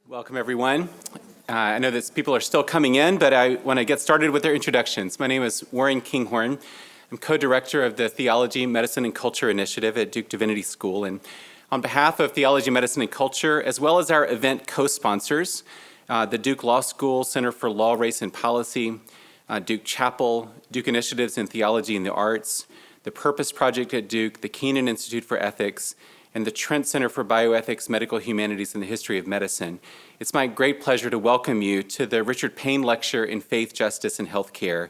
Welcome, everyone. I know that people are still coming in, but I want to get started with their introductions. My name is Warren Kinghorn. I'm co-director of the Theology, Medicine, and Culture Initiative at Duke Divinity School. And on behalf of Theology, Medicine, and Culture, as well as our event co-sponsors, the Duke Law School Center for Law, Race, and Policy, Duke Chapel, Duke Initiatives in Theology and the Arts, the Purpose Project at Duke, the Keenan Institute for Ethics, and the Trent Center for Bioethics, Medical Humanities, and the History of Medicine. It's my great pleasure to welcome you to the Richard Payne Lecture in Faith, Justice, and Healthcare,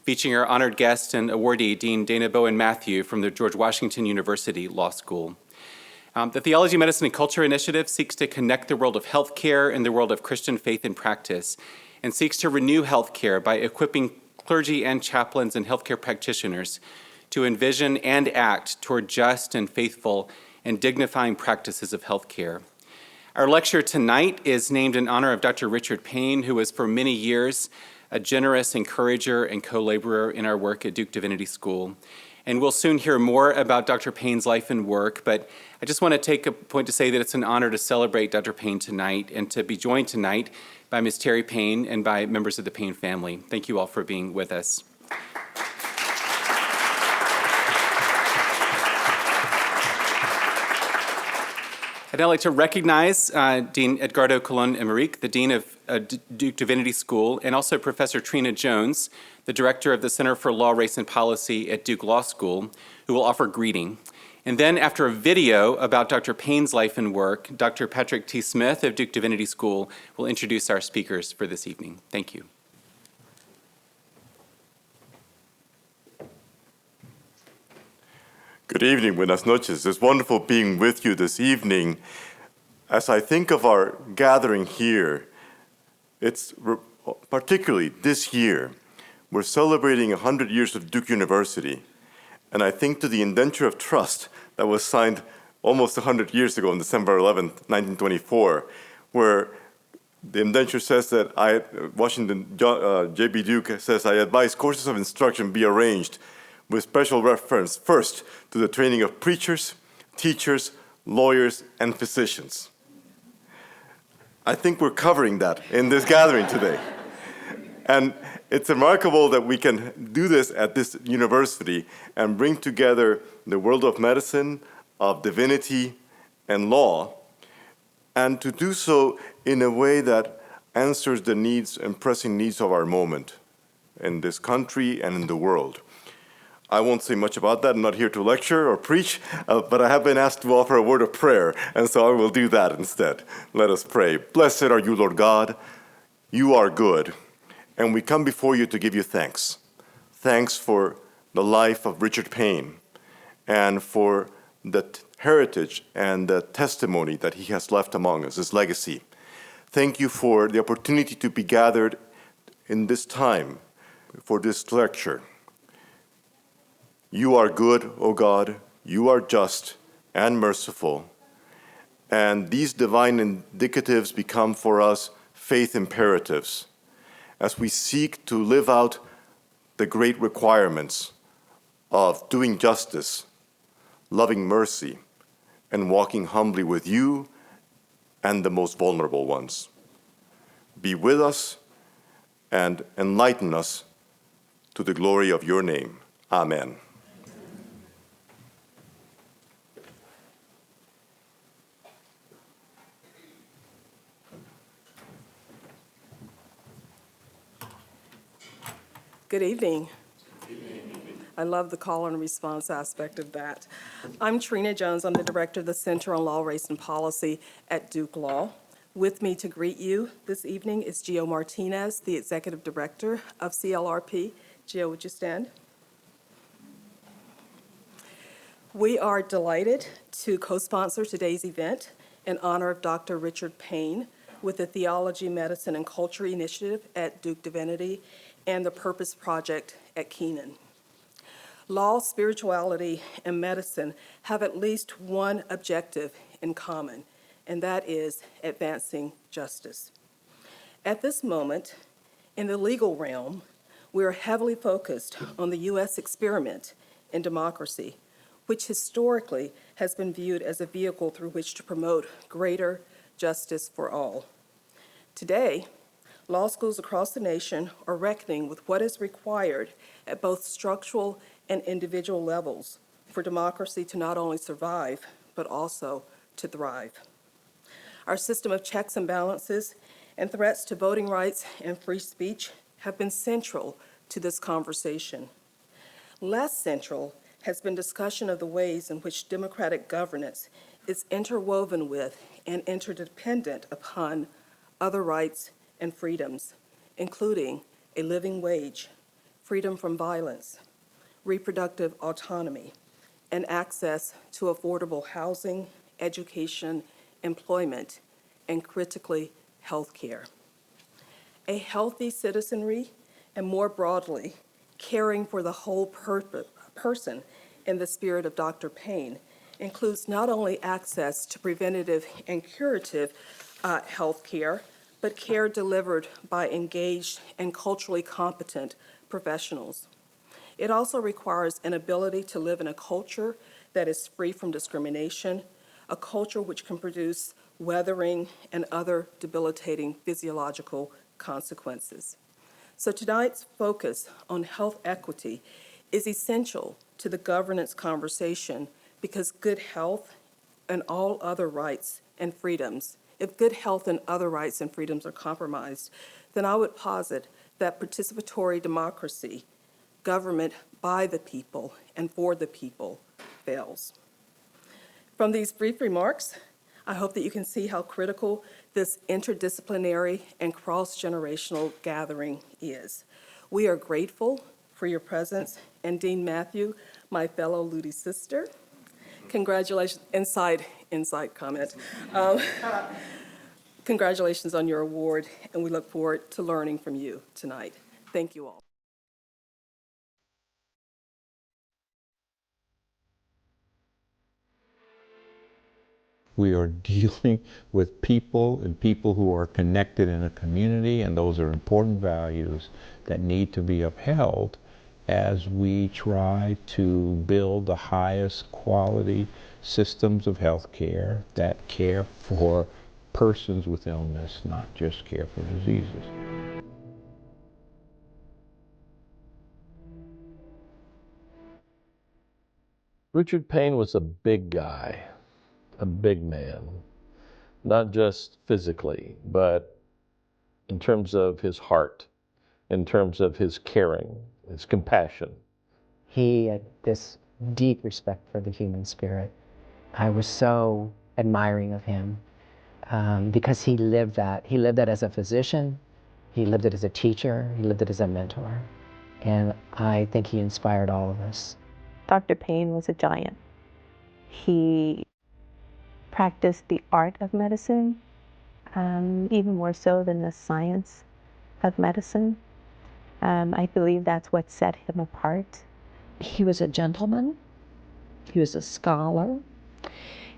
featuring our honored guest and awardee, Dean Dayna Bowen Matthew from the George Washington University Law School. The Theology, Medicine, and Culture Initiative seeks to connect the world of healthcare and the world of Christian faith and practice, and seeks to renew healthcare by equipping clergy and chaplains and healthcare practitioners to envision and act toward just and faithful and dignifying practices of healthcare. Our lecture tonight is named in honor of Dr. Richard Payne, who was for many years a generous encourager and co-laborer in our work at Duke Divinity School. And we'll soon hear more about Dr. Payne's life and work, but I just want to take a point to say that it's an honor to celebrate Dr. Payne tonight and to be joined tonight by Ms. Terry Payne and by members of the Payne family. Thank you all for being with us. I'd now like to recognize Dean Edgardo Colon-Emerick, the Dean of Duke Divinity School, and also Professor Trina Jones, the Director of the Center for Law, Race, and Policy at Duke Law School, who will offer greeting. And then after a video about Dr. Payne's life and work, Dr. Patrick T. Smith of Duke Divinity School will introduce our speakers for this evening. Thank you. Good evening, buenas noches. It's wonderful being with you this evening. As I think of our gathering here, it's particularly this year, we're celebrating 100 years of Duke University. And I think to the indenture of trust that was signed almost 100 years ago on December 11th, 1924, where the indenture says that J.B. Duke says, I advise courses of instruction be arranged with special reference first to the training of preachers, teachers, lawyers, and physicians. I think we're covering that in this gathering today. And it's remarkable that we can do this at this university and bring together the world of medicine, of divinity, and law, and to do so in a way that answers the needs and pressing needs of our moment in this country and in the world. I won't say much about that. I'm not here to lecture or preach, but I have been asked to offer a word of prayer, and so I will do that instead. Let us pray. Blessed are you, Lord God. You are good, and we come before you to give you thanks. Thanks for the life of Richard Payne and for the heritage and the testimony that he has left among us, his legacy. Thank you for the opportunity to be gathered in this time for this lecture. You are good, O God, you are just and merciful, and these divine indicatives become for us faith imperatives as we seek to live out the great requirements of doing justice, loving mercy, and walking humbly with you and the most vulnerable ones. Be with us and enlighten us to the glory of your name. Amen. Good evening. I love the call and response aspect of that. I'm Trina Jones. I'm the director of the Center on Law, Race, and Policy at Duke Law. With me to greet you this evening is Gio Martinez, the executive director of CLRP. Gio, would you stand? We are delighted to co-sponsor today's event in honor of Dr. Richard Payne with the Theology, Medicine, and Culture Initiative at Duke Divinity and the Purpose Project at Keenan. Law, spirituality, and medicine have at least one objective in common, and that is advancing justice. At this moment, in the legal realm, we are heavily focused on the U.S. experiment in democracy, which historically has been viewed as a vehicle through which to promote greater justice for all. Today, law schools across the nation are reckoning with what is required at both structural and individual levels for democracy to not only survive, but also to thrive. Our system of checks and balances and threats to voting rights and free speech have been central to this conversation. Less central has been discussion of the ways in which democratic governance is interwoven with and interdependent upon other rights and freedoms, including a living wage, freedom from violence, reproductive autonomy, and access to affordable housing, education, employment, and critically, health care. A healthy citizenry, and more broadly, caring for the whole person in the spirit of Dr. Payne, includes not only access to preventative and curative health care, but care delivered by engaged and culturally competent professionals. It also requires an ability to live in a culture that is free from discrimination, a culture which can produce weathering and other debilitating physiological consequences. So tonight's focus on health equity is essential to the governance conversation because good health and all other rights and freedoms, if good health and other rights and freedoms are compromised, then I would posit that participatory democracy, government by the people and for the people, fails. From these brief remarks, I hope that you can see how critical this interdisciplinary and cross-generational gathering is. We are grateful for your presence, and Dean Matthew, my fellow Ludi sister, congratulations, inside comment. Congratulations on your award, and we look forward to learning from you tonight. Thank you all. We are dealing with people and people who are connected in a community, and those are important values that need to be upheld as we try to build the highest quality systems of health care that care for persons with illness, not just care for diseases. Richard Payne was a big guy, a big man, not just physically, but in terms of his heart, in terms of his caring, his compassion. He had this deep respect for the human spirit. I was so admiring of him because he lived that. He lived that as a physician, he lived it as a teacher, he lived it as a mentor. And I think he inspired all of us. Dr. Payne was a giant. He practiced the art of medicine, even more so than the science of medicine. I believe that's what set him apart. He was a gentleman. He was a scholar.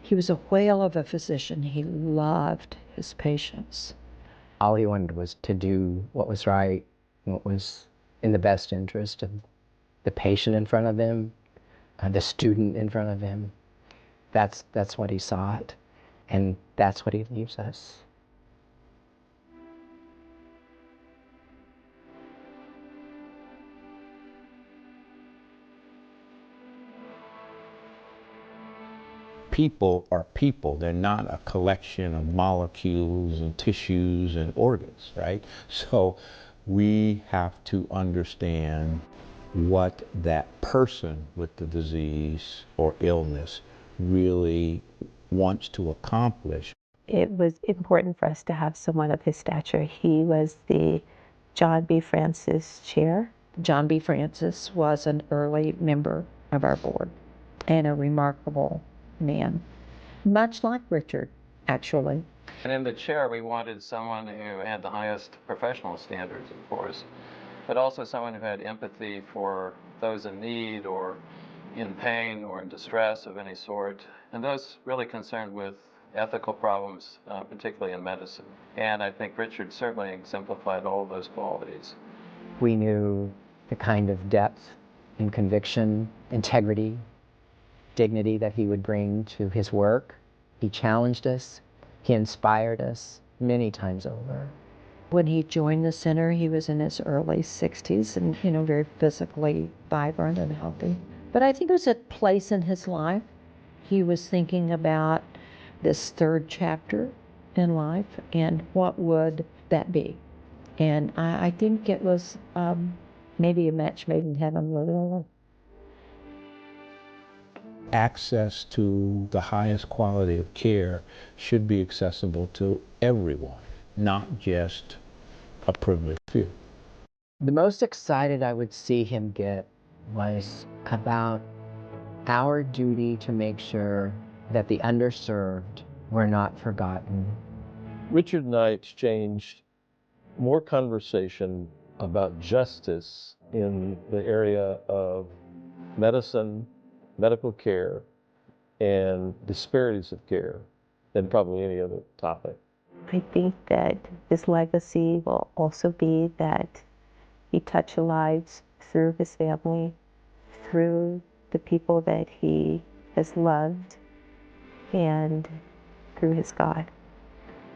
He was a whale of a physician. He loved his patients. All he wanted was to do what was right, what was in the best interest of the patient in front of him, the student in front of him. That's what he sought, and that's what he leaves us. People are people. They're not a collection of molecules and tissues and organs, right? So we have to understand what that person with the disease or illness really wants to accomplish. It was important for us to have someone of his stature. He was the John B. Francis Chair. John B. Francis was an early member of our board and a remarkable man, much like Richard, actually. And in the chair, we wanted someone who had the highest professional standards, of course, but also someone who had empathy for those in need or in pain or in distress of any sort, and those really concerned with ethical problems, particularly in medicine. And I think Richard certainly exemplified all of those qualities. We knew the kind of depth and conviction, integrity, dignity that he would bring to his work. He challenged us. He inspired us many times over. When he joined the center, he was in his early 60s and, very physically vibrant and healthy. But I think it was a place in his life. He was thinking about this third chapter in life and what would that be. And I think it was maybe a match made in heaven, literally. Access to the highest quality of care should be accessible to everyone, not just a privileged few. The most excited I would see him get was about our duty to make sure that the underserved were not forgotten. Richard and I exchanged more conversation about justice in the area of medicine, medical care, and disparities of care than probably any other topic. I think that his legacy will also be that he touched lives through his family, through the people that he has loved, and through his God.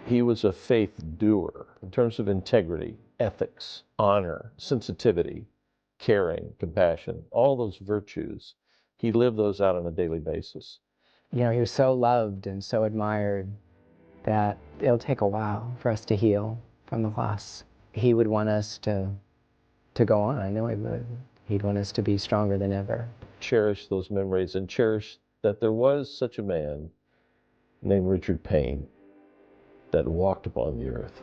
He was a faith doer in terms of integrity, ethics, honor, sensitivity, caring, compassion, all those virtues. He lived those out on a daily basis. He was so loved and so admired that it'll take a while for us to heal from the loss. He would want us to go on. I know he would. He'd want us to be stronger than ever. Cherish those memories and cherish that there was such a man named Richard Payne that walked upon the earth.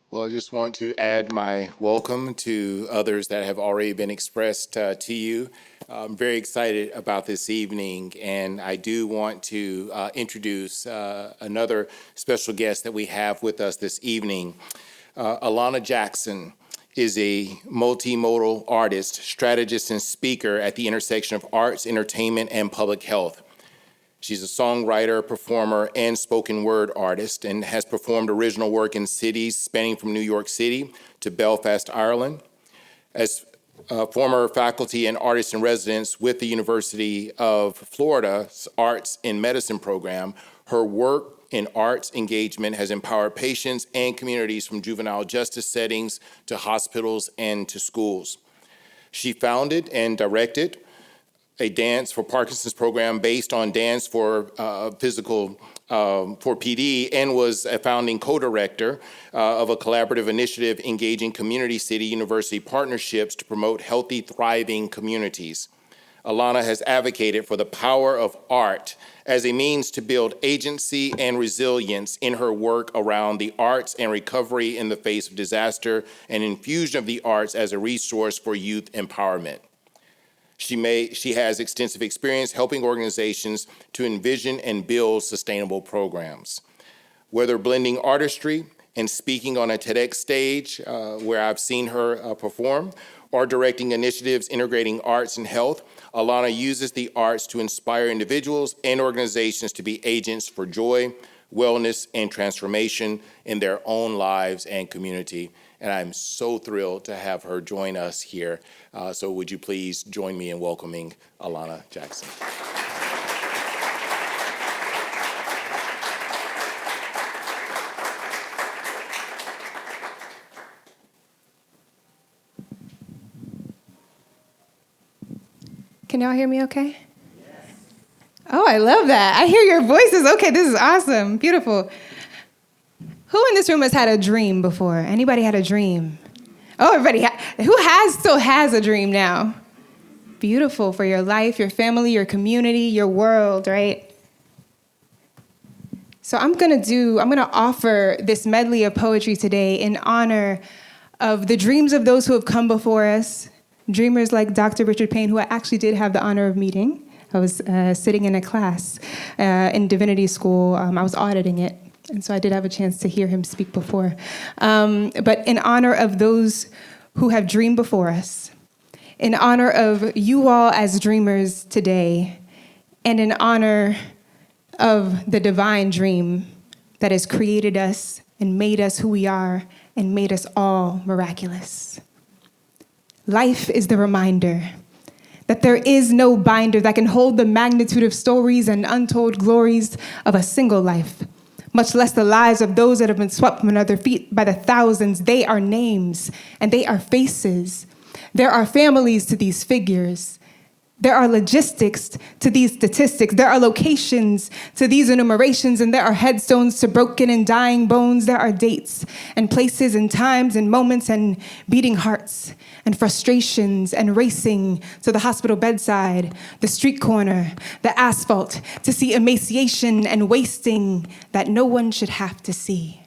Well, I just want to add my welcome to others that have already been expressed to you. I'm very excited about this evening, and I do want to introduce another special guest that we have with us this evening. Alana Jackson is a multimodal artist, strategist, and speaker at the intersection of arts, entertainment, and public health. She's a songwriter, performer, and spoken word artist, and has performed original work in cities spanning from New York City to Belfast, Ireland. As former faculty and artist in residence with the University of Florida's Arts in Medicine program, her work in arts engagement has empowered patients and communities from juvenile justice settings to hospitals and to schools. She founded and directed a Dance for Parkinson's program based on Dance for Physical for PD, and was a founding co-director of a collaborative initiative engaging community city-university partnerships to promote healthy, thriving communities. Alana has advocated for the power of art as a means to build agency and resilience in her work around the arts and recovery in the face of disaster, and infusion of the arts as a resource for youth empowerment. She has extensive experience helping organizations to envision and build sustainable programs. Whether blending artistry and speaking on a TEDx stage, where I've seen her perform, or directing initiatives integrating arts and health, Alana uses the arts to inspire individuals and organizations to be agents for joy, wellness, and transformation in their own lives and community. And I'm so thrilled to have her join us here. So would you please join me in welcoming Alana Jackson. Can y'all hear me okay? Yes. Oh, I love that. I hear your voices. Okay, this is awesome. Beautiful. Who in this room has had a dream before? Anybody had a dream? Oh, everybody. Still has a dream now? Beautiful for your life, your family, your community, your world, right? So I'm gonna offer this medley of poetry today in honor of the dreams of those who have come before us, dreamers like Dr. Richard Payne, who I actually did have the honor of meeting. I was sitting in a class in divinity school. I was auditing it. And so I did have a chance to hear him speak before. But in honor of those who have dreamed before us, in honor of you all as dreamers today, and in honor of the divine dream that has created us and made us who we are and made us all miraculous. Life is the reminder that there is no binder that can hold the magnitude of stories and untold glories of a single life, much less the lives of those that have been swept from under their feet by the thousands. They are names and they are faces. There are families to these figures. There are logistics to these statistics. There are locations to these enumerations, and there are headstones to broken and dying bones. There are dates and places and times and moments and beating hearts and frustrations and racing to the hospital bedside, the street corner, the asphalt, to see emaciation and wasting that no one should have to see.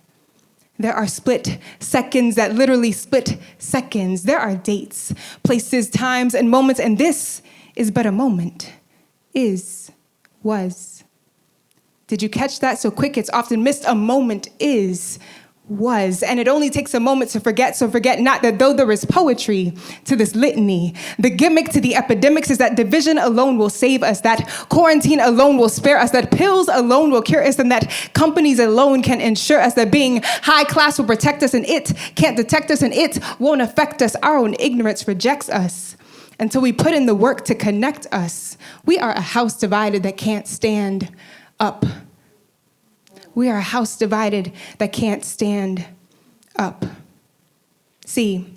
There are split seconds that literally split seconds. There are dates, places, times, and moments, and this is but a moment, was. Did you catch that so quick it's often missed? A moment was, and it only takes a moment to forget, so forget not that though there is poetry to this litany, the gimmick to the epidemics is that division alone will save us, that quarantine alone will spare us, that pills alone will cure us, and that companies alone can ensure us, that being high class will protect us, and it can't detect us, and it won't affect us. Our own ignorance rejects us until we put in the work to connect us. We are a house divided that can't stand up. We are a house divided that can't stand up. See,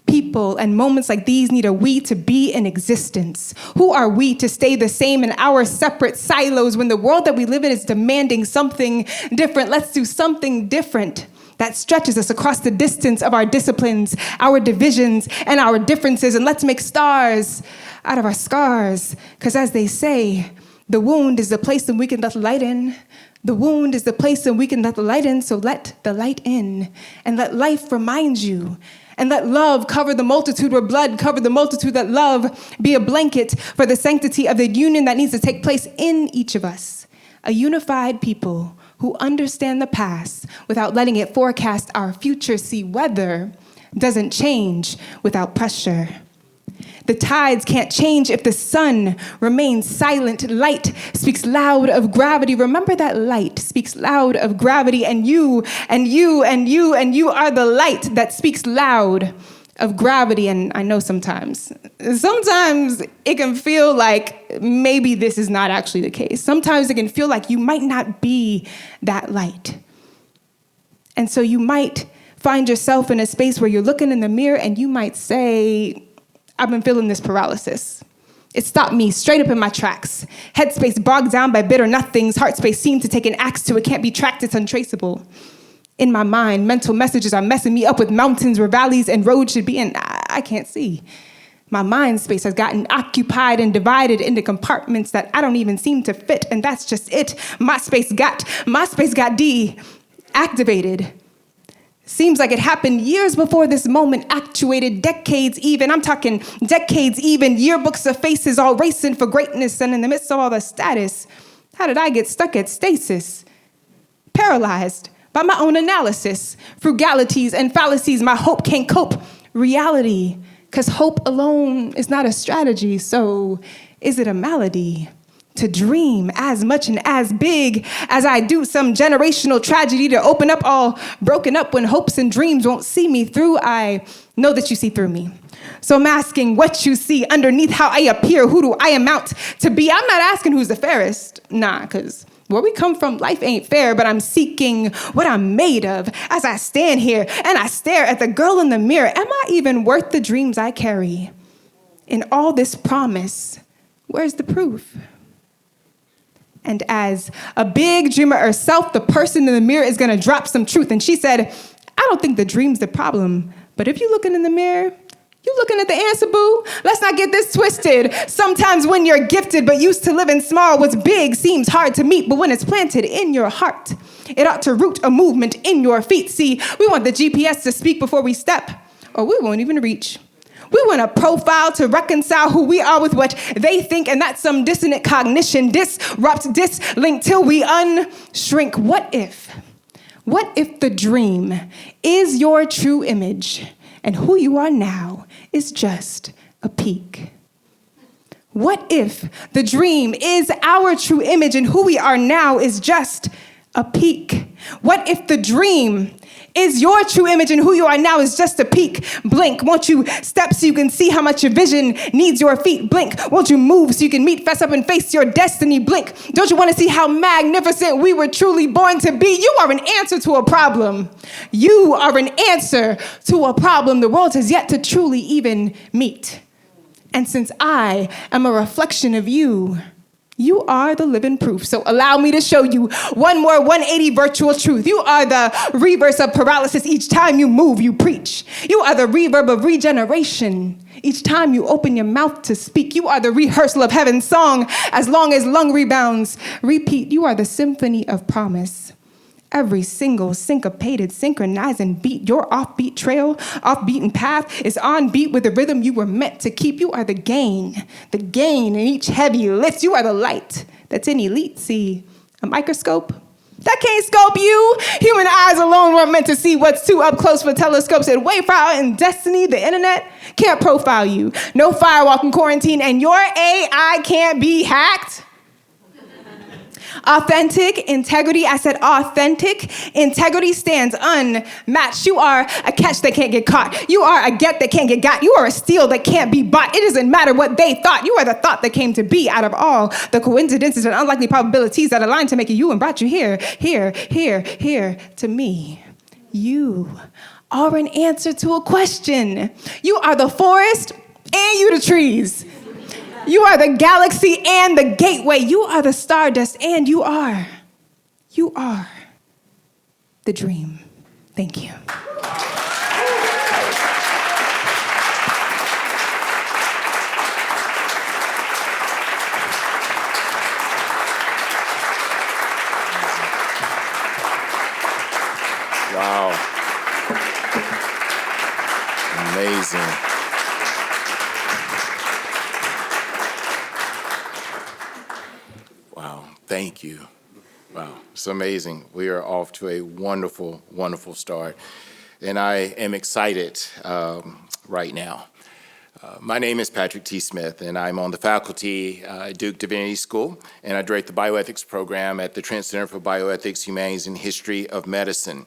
people and moments like these need a we to be in existence. Who are we to stay the same in our separate silos when the world that we live in is demanding something different? Let's do something different that stretches us across the distance of our disciplines, our divisions, and our differences. And let's make stars out of our scars. Because as they say, the wound is the place that we can let light in. The wound is the place that we can let the light in. So let the light in and let life remind you. And let love cover the multitude where blood covered the multitude. Let love be a blanket for the sanctity of the union that needs to take place in each of us. A unified people who understand the past without letting it forecast our future. See, weather doesn't change without pressure. The tides can't change if the sun remains silent. Light speaks loud of gravity. Remember that light speaks loud of gravity, and you and you and you and you are the light that speaks loud of gravity. And I know sometimes it can feel like maybe this is not actually the case. Sometimes it can feel like you might not be that light. And so you might find yourself in a space where you're looking in the mirror and you might say, I've been feeling this paralysis. It stopped me straight up in my tracks. Headspace bogged down by bitter nothings. Heart space seemed to take an axe to it. Can't be tracked, it's untraceable. In my mind, mental messages are messing me up with mountains where valleys and roads should be, and I can't see. My mind space has gotten occupied and divided into compartments that I don't even seem to fit, and that's just it. My space got deactivated. Seems like it happened years before this moment actuated, decades even. I'm talking decades even. Yearbooks of faces all racing for greatness, and in the midst of all the status, how did I get stuck at stasis? Paralyzed by my own analysis, frugalities and fallacies. My hope can't cope reality, because hope alone is not a strategy. So is it a malady to dream as much and as big as I do? Some generational tragedy to open up all broken up when hopes and dreams won't see me through? I know that you see through me. So I'm asking what you see underneath how I appear. Who do I amount to be? I'm not asking who's the fairest. Nah, because where we come from, life ain't fair, but I'm seeking what I'm made of as I stand here and I stare at the girl in the mirror. Am I even worth the dreams I carry? In all this promise, where's the proof? And as a big dreamer herself, the person in the mirror is gonna drop some truth. And she said, I don't think the dream's the problem, but if you're looking in the mirror, you looking at the answer, boo? Let's not get this twisted. Sometimes when you're gifted but used to living small, what's big seems hard to meet, but when it's planted in your heart, it ought to root a movement in your feet. See, we want the GPS to speak before we step, or we won't even reach. We want a profile to reconcile who we are with what they think, and that's some dissonant cognition, disrupt, dislink till we unshrink. What if the dream is your true image and who you are now is just a peak? What if the dream is our true image and who we are now is just a peak? What if the dream is your true image and who you are now is just a peak? Blink. Won't you step so you can see how much your vision needs your feet? Blink. Won't you move so you can meet, fess up, and face your destiny? Blink. Don't you want to see how magnificent we were truly born to be? You are an answer to a problem. You are an answer to a problem the world has yet to truly even meet. And since I am a reflection of you, you are the living proof. So allow me to show you one more 180 virtual truth. You are the reverse of paralysis. Each time you move, you preach. You are the reverb of regeneration. Each time you open your mouth to speak, you are the rehearsal of heaven's song. As long as lung rebounds, repeat. You are the symphony of promise. Every single syncopated, synchronizing beat, your offbeat trail, off-beaten path is on beat with the rhythm you were meant to keep. You are the gain in each heavy lift. You are the light that's in elite. See, a microscope? That can't scope you. Human eyes alone weren't meant to see what's too up close for telescopes. And way far out in destiny, the internet can't profile you. No firewalk in quarantine, and your AI can't be hacked. Authentic integrity, I said authentic integrity stands unmatched. You are a catch that can't get caught. You are a get that can't get got. You are a steal that can't be bought. It doesn't matter what they thought. You are the thought that came to be out of all the coincidences and unlikely probabilities that aligned to make you and brought you here to me. You are an answer to a question. You are the forest and you the trees. You are the galaxy and the gateway. You are the stardust and you are the dream. Thank you. Wow. Amazing. Wow, thank you. Wow, it's amazing. We are off to a wonderful, wonderful start. And I am excited right now. My name is Patrick T. Smith, and I'm on the faculty at Duke Divinity School, and I direct the bioethics program at the Trent Center for Bioethics, Humanities, and History of Medicine.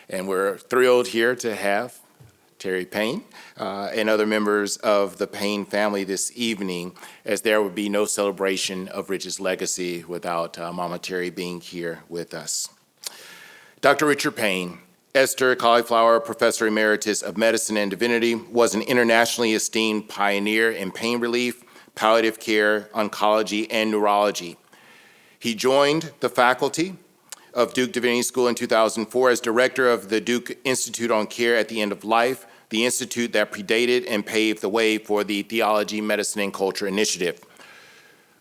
And we're thrilled here to have Terry Payne and other members of the Payne family this evening, as there would be no celebration of Richard's legacy without Mama Terry being here with us. Dr. Richard Payne, Esther Cauliflower Professor Emeritus of Medicine and Divinity, was an internationally esteemed pioneer in pain relief, palliative care, oncology, and neurology. He joined the faculty of Duke Divinity School in 2004 as director of the Duke Institute on Care at the End of Life, the institute that predated and paved the way for the Theology, Medicine, and Culture Initiative.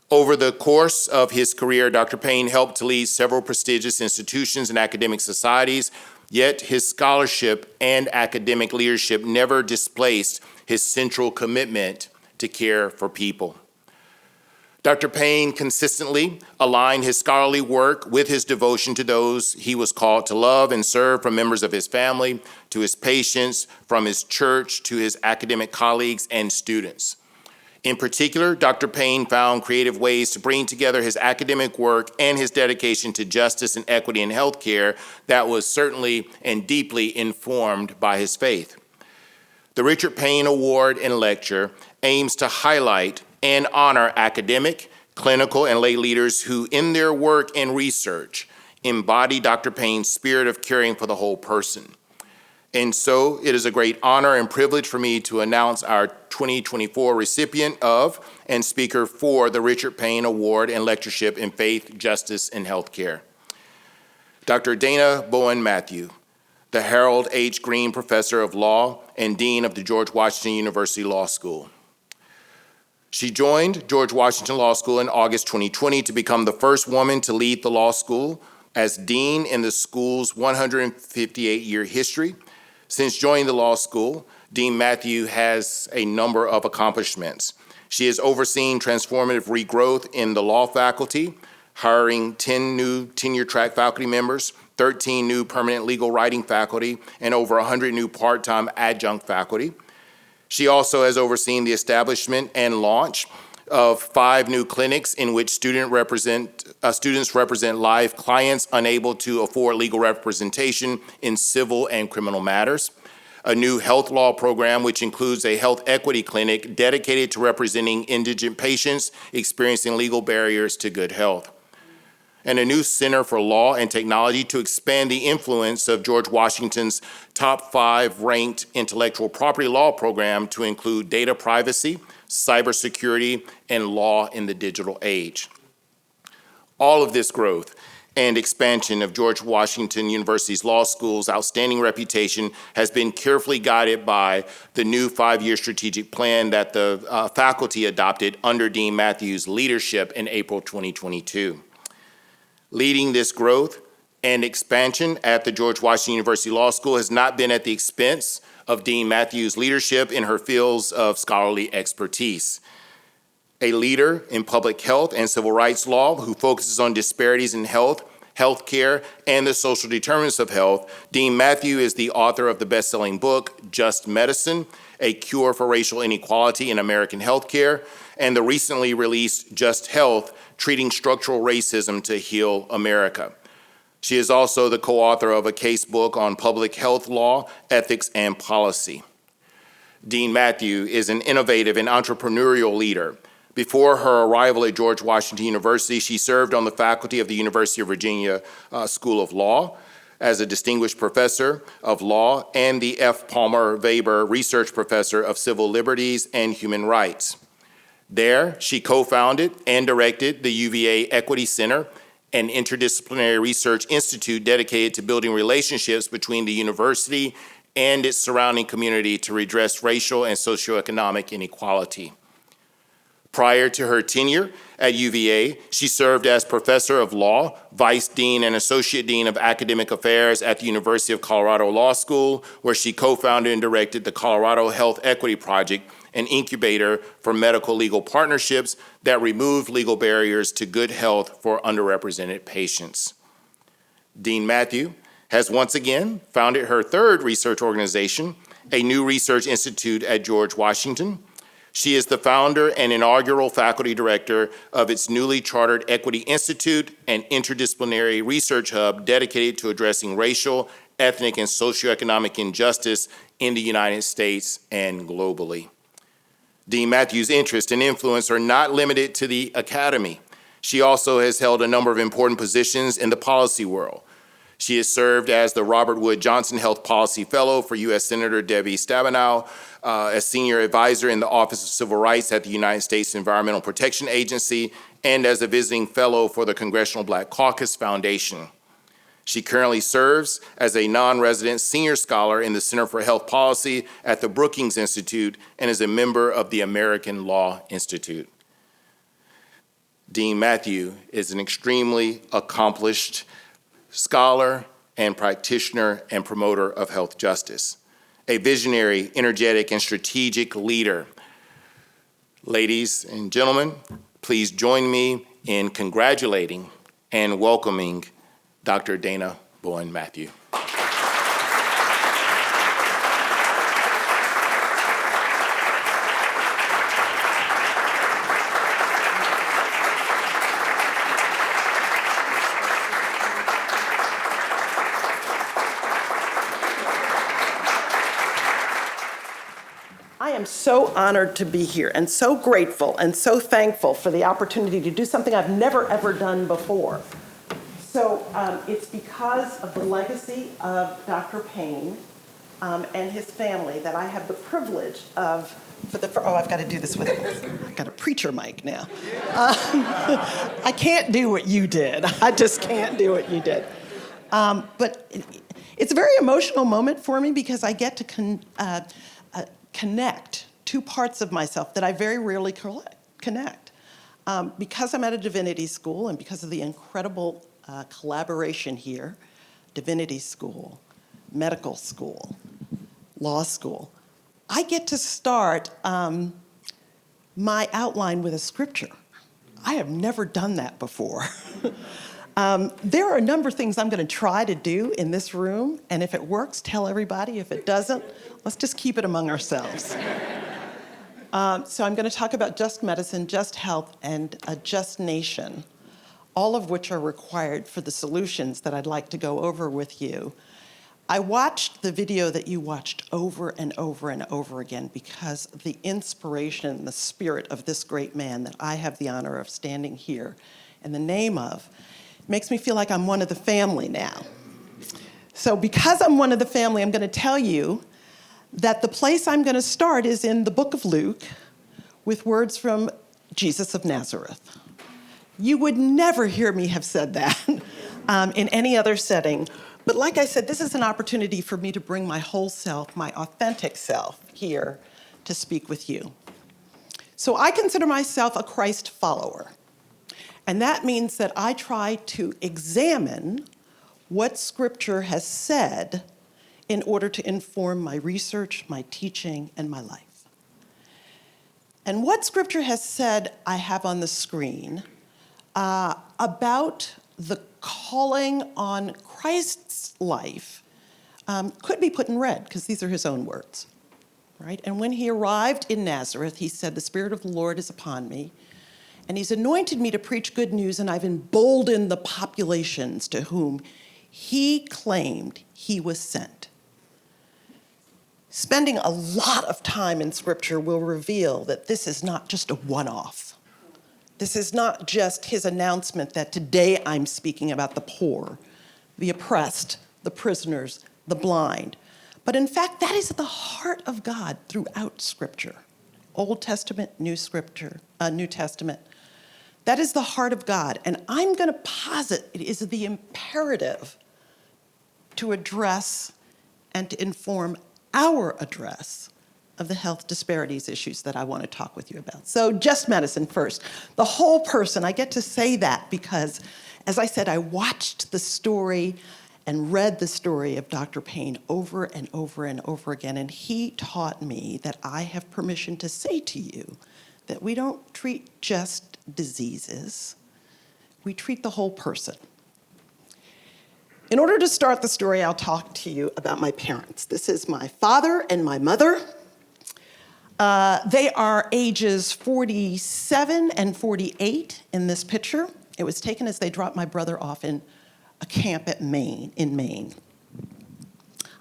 Over the course of his career, Dr. Payne helped to lead several prestigious institutions and academic societies, yet his scholarship and academic leadership never displaced his central commitment to care for people. Dr. Payne consistently aligned his scholarly work with his devotion to those he was called to love and serve, from members of his family to his patients, from his church to his academic colleagues and students. In particular, Dr. Payne found creative ways to bring together his academic work and his dedication to justice and equity in healthcare that was certainly and deeply informed by his faith. The Richard Payne Award and Lecture aims to highlight and honor academic, clinical, and lay leaders who, in their work and research, embody Dr. Payne's spirit of caring for the whole person. And so it is a great honor and privilege for me to announce our 2024 recipient of and speaker for the Richard Payne Award and Lectureship in Faith, Justice, and Healthcare. Dr. Dayna Bowen Matthew, the Harold H. Green Professor of Law and Dean of the George Washington University Law School. She joined George Washington Law School in August 2020 to become the first woman to lead the law school as dean in the school's 158-year history. Since joining the law school, Dean Matthew has a number of accomplishments. She has overseen transformative regrowth in the law faculty, hiring 10 new tenure-track faculty members, 13 new permanent legal writing faculty, and over 100 new part-time adjunct faculty. She also has overseen the establishment and launch of 5 new clinics in which students represent live clients unable to afford legal representation in civil and criminal matters. A new health law program, which includes a health equity clinic dedicated to representing indigent patients experiencing legal barriers to good health. And a new Center for Law and Technology to expand the influence of George Washington's top 5 ranked intellectual property law program to include data privacy, cybersecurity, and law in the digital age. All of this growth and expansion of George Washington University's law school's outstanding reputation has been carefully guided by the new 5-year strategic plan that the faculty adopted under Dean Matthews' leadership in April 2022. Leading this growth and expansion at the George Washington University Law School has not been at the expense of Dean Matthews' leadership in her fields of scholarly expertise. A leader in public health and civil rights law who focuses on disparities in health, healthcare, and the social determinants of health, Dean Matthews is the author of the best-selling book, Just Medicine, A Cure for Racial Inequality in American Healthcare, and the recently released Just Health, Treating Structural Racism to Heal America. She is also the co-author of a case book on public health law, ethics, and policy. Dean Matthews is an innovative and entrepreneurial leader. Before her arrival at George Washington University, she served on the faculty of the University of Virginia School of Law as a distinguished professor of law and the F. Palmer Weber Research Professor of Civil Liberties and Human Rights. There, she co-founded and directed the UVA Equity Center, an interdisciplinary research institute dedicated to building relationships between the university and its surrounding community to redress racial and socioeconomic inequality. Prior to her tenure at UVA, she served as professor of law, vice dean and associate dean of academic affairs at the University of Colorado Law School, where she co-founded and directed the Colorado Health Equity Project, an incubator for medical legal partnerships that remove legal barriers to good health for underrepresented patients. Dean Matthews has once again founded her 3rd research organization, a new research institute at George Washington. She is the founder and inaugural faculty director of its newly chartered Equity Institute, an interdisciplinary research hub dedicated to addressing racial, ethnic, and socioeconomic injustice in the United States and globally. Dean Matthews' interests and influence are not limited to the academy. She also has held a number of important positions in the policy world. She has served as the Robert Wood Johnson Health Policy Fellow for U.S. Senator Debbie Stabenow, as Senior Advisor in the Office of Civil Rights at the United States Environmental Protection Agency, and as a Visiting Fellow for the Congressional Black Caucus Foundation. She currently serves as a non-resident senior scholar in the Center for Health Policy at the Brookings Institute and is a member of the American Law Institute. Dean Matthews is an extremely accomplished scholar and practitioner and promoter of health justice, a visionary, energetic, and strategic leader. Ladies and gentlemen, please join me in congratulating and welcoming Dr. Dayna Bowen Matthews. I am so honored to be here and so grateful and so thankful for the opportunity to do something I've never, ever done before. So it's because of the legacy of Dr. Payne and his family that I have the privilege of, I've got to do this with, I've got a preacher mic now. I can't do what you did. I just can't do what you did. But it's a very emotional moment for me because I get to connect 2 parts of myself that I very rarely connect. Because I'm at a divinity school and because of the incredible collaboration here, divinity school, medical school, law school, I get to start my outline with a scripture. I have never done that before. There are a number of things I'm going to try to do in this room, and if it works, tell everybody. If it doesn't, let's just keep it among ourselves. So I'm going to talk about just medicine, just health, and a just nation, all of which are required for the solutions that I'd like to go over with you. I watched the video that you watched over and over and over again because the inspiration and the spirit of this great man that I have the honor of standing here in the name of makes me feel like I'm one of the family now. So because I'm one of the family, I'm going to tell you that the place I'm going to start is in the book of Luke with words from Jesus of Nazareth. You would never hear me have said that in any other setting. But like I said, this is an opportunity for me to bring my whole self, my authentic self, here to speak with you. So I consider myself a Christ follower. And that means that I try to examine what Scripture has said in order to inform my research, my teaching, and my life. And what Scripture has said, I have on the screen about the calling on Christ's life could be put in red, because these are his own words, right? And when he arrived in Nazareth, he said, "The Spirit of the Lord is upon me, and he's anointed me to preach good news, and I've emboldened the populations to whom he claimed he was sent." Spending a lot of time in Scripture will reveal that this is not just a one-off. This is not just his announcement that today I'm speaking about the poor, the oppressed, the prisoners, the blind. But in fact, that is at the heart of God throughout Scripture. Old Testament, New Testament. That is the heart of God. And I'm going to posit it is the imperative to address and to inform our address of the health disparities issues that I want to talk with you about. So just medicine first. The whole person, I get to say that because, as I said, I watched the story and read the story of Dr. Payne over and over and over again, and he taught me that I have permission to say to you that we don't treat just diseases, we treat the whole person. In order to start the story, I'll talk to you about my parents. This is my father and my mother. They are ages 47 and 48 in this picture. It was taken as they dropped my brother off in a camp in Maine.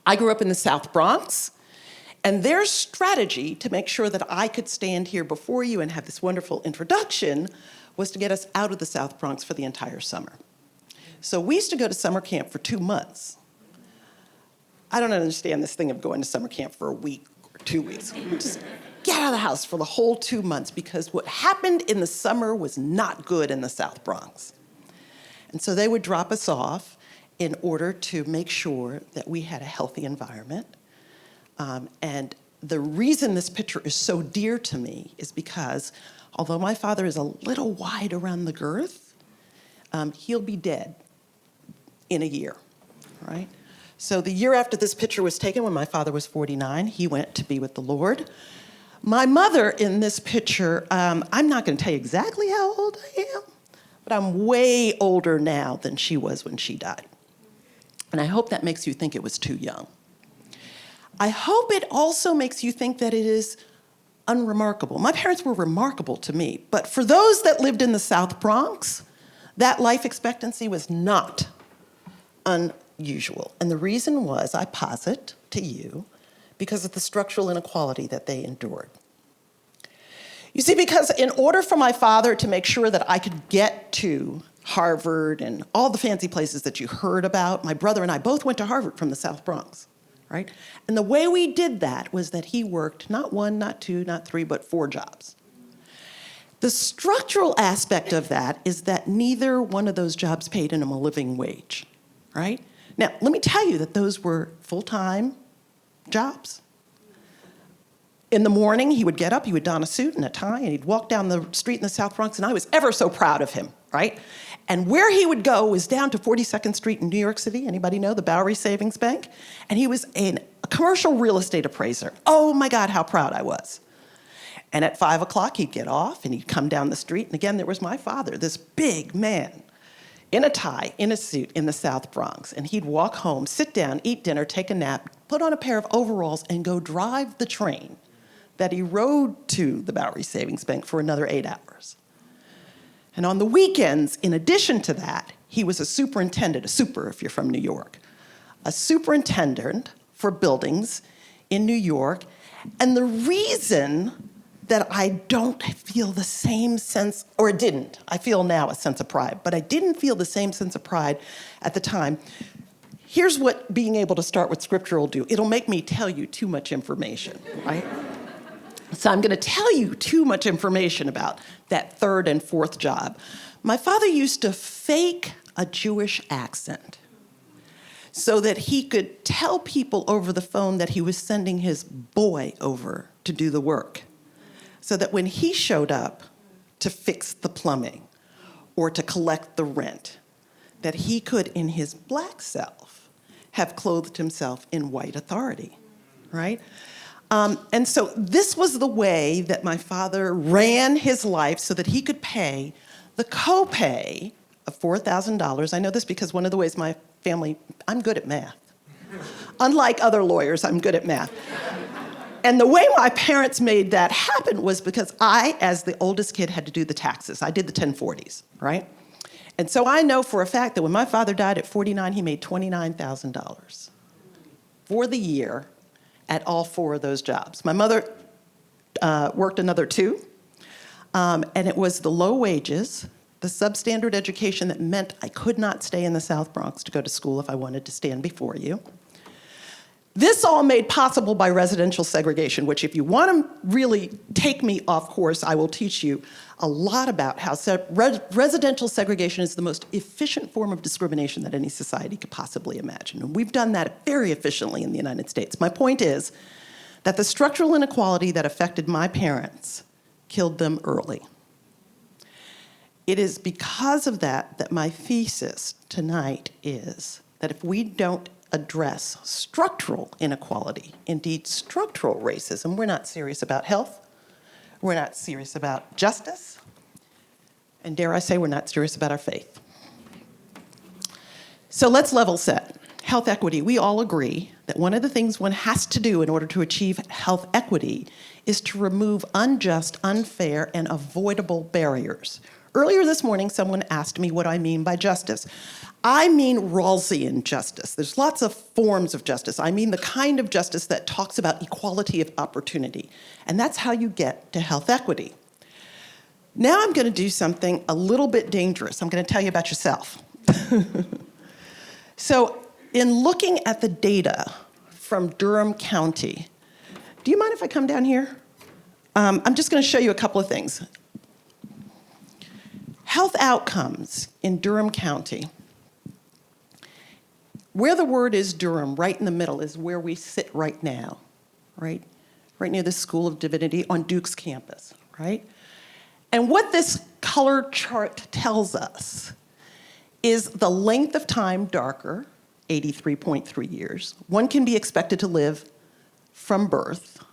I grew up in the South Bronx, and their strategy to make sure that I could stand here before you and have this wonderful introduction was to get us out of the South Bronx for the entire summer. So we used to go to summer camp for 2 months. I don't understand this thing of going to summer camp for a week or 2 weeks. Just get out of the house for the whole 2 months, because what happened in the summer was not good in the South Bronx. And so they would drop us off in order to make sure that we had a healthy environment. And the reason this picture is so dear to me is because although my father is a little wide around the girth, he'll be dead in a year, right? So the year after this picture was taken, when my father was 49, he went to be with the Lord. My mother in this picture, I'm not going to tell you exactly how old I am, but I'm way older now than she was when she died. And I hope that makes you think it was too young. I hope it also makes you think that it is unremarkable. My parents were remarkable to me, but for those that lived in the South Bronx, that life expectancy was not unusual. And the reason was, I posit to you, because of the structural inequality that they endured. You see, because in order for my father to make sure that I could get to Harvard and all the fancy places that you heard about, my brother and I both went to Harvard from the South Bronx, right? And the way we did that was that he worked not 1, not 2, not 3, but 4 jobs. The structural aspect of that is that neither one of those jobs paid him a living wage, right? Now, let me tell you that those were full-time jobs. In the morning, he would get up, he would don a suit and a tie, and he'd walk down the street in the South Bronx, and I was ever so proud of him, right? And where he would go was down to 42nd Street in New York City. Anybody know the Bowery Savings Bank? And he was a commercial real estate appraiser. Oh my God, how proud I was. And at 5 o'clock, he'd get off, and he'd come down the street, and again, there was my father, this big man, in a tie, in a suit, in the South Bronx. And he'd walk home, sit down, eat dinner, take a nap, put on a pair of overalls, and go drive the train that he rode to the Bowery Savings Bank for another 8 hours. And on the weekends, in addition to that, he was a superintendent, a super if you're from New York, a superintendent for buildings in New York. And the reason that I don't feel the same sense, or didn't, I feel now a sense of pride, but I didn't feel the same sense of pride at the time. Here's what being able to start with scripture will do. It'll make me tell you too much information, right? So I'm going to tell you too much information about that third and fourth job. My father used to fake a Jewish accent so that he could tell people over the phone that he was sending his boy over to do the work. So that when he showed up to fix the plumbing or to collect the rent, that he could, in his black self, have clothed himself in white authority, right? And so this was the way that my father ran his life so that he could pay the copay of $4,000. I know this because one of the ways my family, I'm good at math. Unlike other lawyers, I'm good at math. And the way my parents made that happen was because I, as the oldest kid, had to do the taxes. I did the 1040s, right? And so I know for a fact that when my father died at 49, he made $29,000 for the year at all 4 of those jobs. My mother worked another 2, and it was the low wages, the substandard education that meant I could not stay in the South Bronx to go to school if I wanted to stand before you. This all made possible by residential segregation, which if you want to really take me off course, I will teach you a lot about how residential segregation is the most efficient form of discrimination that any society could possibly imagine. And we've done that very efficiently in the United States. My point is that the structural inequality that affected my parents killed them early. It is because of that that my thesis tonight is that if we don't address structural inequality, indeed structural racism, we're not serious about health, we're not serious about justice, and dare I say, we're not serious about our faith. So let's level set. Health equity, we all agree that one of the things one has to do in order to achieve health equity is to remove unjust, unfair, and avoidable barriers. Earlier this morning, someone asked me what I mean by justice. I mean Rawlsian justice. There's lots of forms of justice. I mean the kind of justice that talks about equality of opportunity. And that's how you get to health equity. Now I'm going to do something a little bit dangerous. I'm going to tell you about yourself. So in looking at the data from Durham County, do you mind if I come down here? I'm just going to show you a couple of things. Health outcomes in Durham County. Where the word is Durham, right in the middle, is where we sit right now, right? Right near the School of Divinity on Duke's campus, right? And what this color chart tells us is the length of time darker, 83.3 years, one can be expected to live from birth,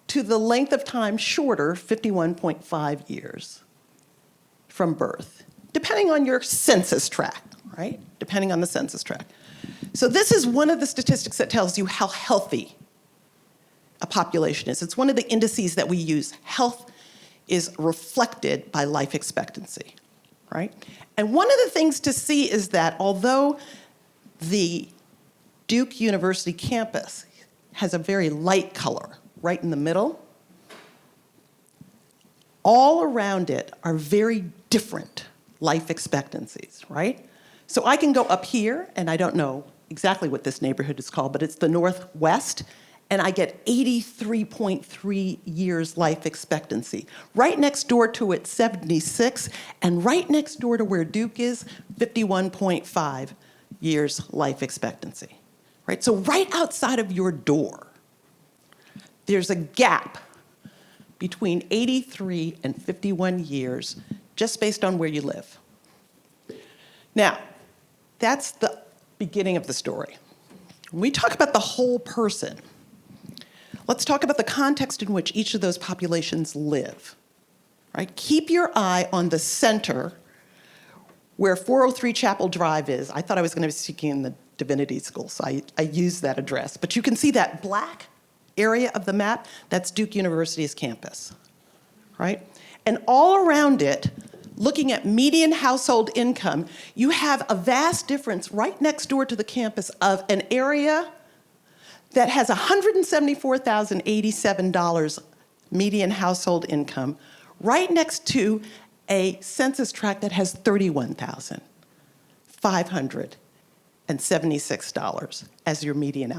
to the length of time shorter, 51.5 years from birth, depending on your census tract, right? Depending on the census tract. So this is one of the statistics that tells you how healthy a population is. It's one of the indices that we use. Health is reflected by life expectancy, right? And one of the things to see is that although the Duke University campus has a very light color right in the middle, all around it are very different life expectancies, right? So I can go up here, and I don't know exactly what this neighborhood is called, but it's the Northwest, and I get 83.3 years life expectancy. Right next door to it, 76, and right next door to where Duke is, 51.5 years life expectancy, right? So right outside of your door, there's a gap between 83 and 51 years just based on where you live. Now, that's the beginning of the story. When we talk about the whole person, let's talk about the context in which each of those populations live, right? Keep your eye on the center where 403 Chapel Drive is. I thought I was going to be speaking in the Divinity School, so I used that address. But you can see that black area of the map, that's Duke University's campus, right? And all around it, looking at median household income, you have a vast difference right next door to the campus of an area that has $174,087 median household income, right next to a census tract that has $31,576 as your median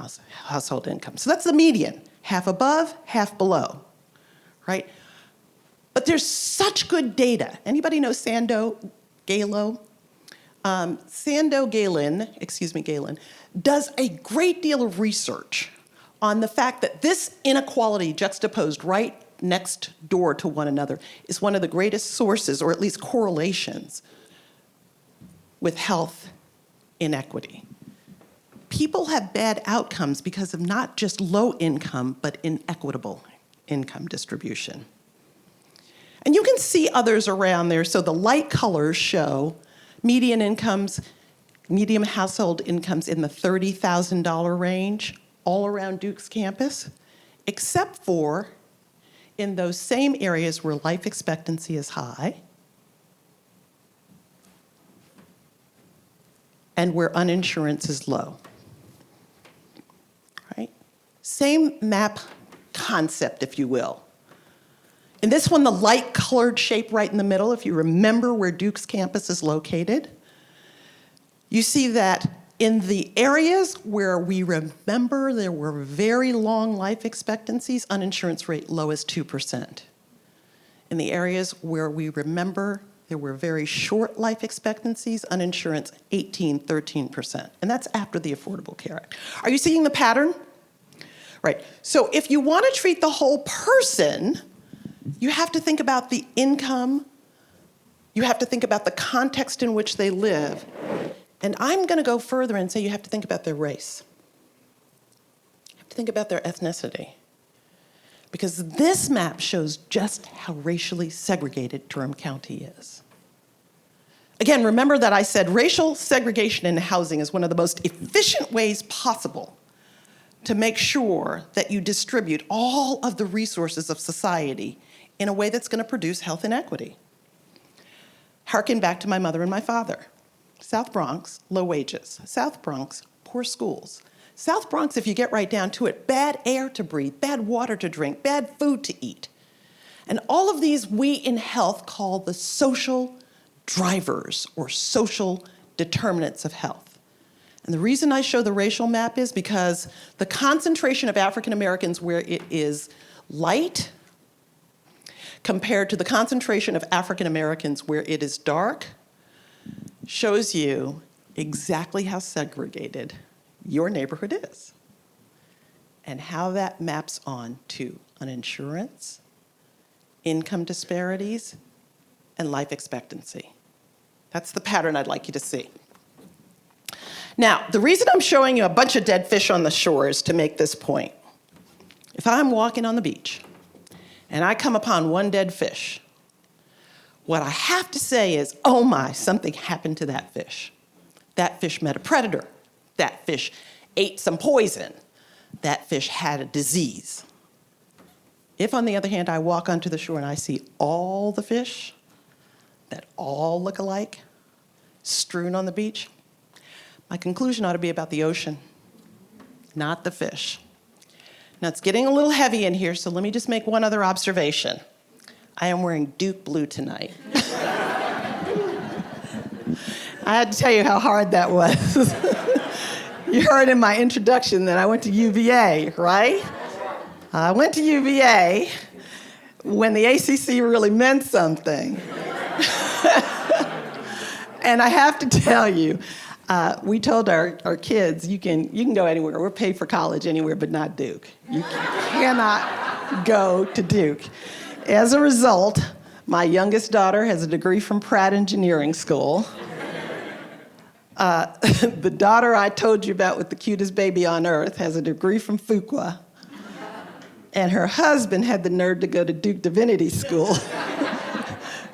household income. So that's the median, half above, half below, right? But there's such good data. Anybody know Sando Galo? Galen, does a great deal of research on the fact that this inequality juxtaposed right next door to one another is one of the greatest sources, or at least correlations, with health inequity. People have bad outcomes because of not just low income, but inequitable income distribution. And you can see others around there. So the light colors show median household incomes in the $30,000 range all around Duke's campus, except for in those same areas where life expectancy is high and where uninsurance is low, right? Same map concept, if you will. In this one, the light colored shape right in the middle, if you remember where Duke's campus is located, you see that in the areas where we remember there were very long life expectancies, uninsurance rate low as 2%. In the areas where we remember there were very short life expectancies, uninsurance 13%. And that's after the Affordable Care Act. Are you seeing the pattern? Right. So if you want to treat the whole person, you have to think about the income, you have to think about the context in which they live, and I'm going to go further and say you have to think about their race. You have to think about their ethnicity. Because this map shows just how racially segregated Durham County is. Again, remember that I said racial segregation in housing is one of the most efficient ways possible to make sure that you distribute all of the resources of society in a way that's going to produce health inequity. Harken back to my mother and my father. South Bronx, low wages. South Bronx, poor schools. South Bronx, if you get right down to it, bad air to breathe, bad water to drink, bad food to eat. And all of these we in health call the social drivers or social determinants of health. And the reason I show the racial map is because the concentration of African Americans where it is light compared to the concentration of African Americans where it is dark shows you exactly how segregated your neighborhood is and how that maps on to uninsurance, income disparities, and life expectancy. That's the pattern I'd like you to see. Now, the reason I'm showing you a bunch of dead fish on the shore is to make this point. If I'm walking on the beach and I come upon one dead fish, what I have to say is, oh my, something happened to that fish. That fish met a predator. That fish ate some poison. That fish had a disease. If, on the other hand, I walk onto the shore and I see all the fish that all look alike, strewn on the beach, my conclusion ought to be about the ocean, not the fish. Now, it's getting a little heavy in here, so let me just make one other observation. I am wearing Duke blue tonight. I had to tell you how hard that was. You heard in my introduction that I went to UVA, right? I went to UVA when the ACC really meant something. And I have to tell you, we told our kids, you can go anywhere. We're paid for college anywhere, but not Duke. You cannot go to Duke. As a result, my youngest daughter has a degree from Pratt Engineering School. The daughter I told you about with the cutest baby on earth has a degree from Fuqua. And her husband had the nerve to go to Duke Divinity School.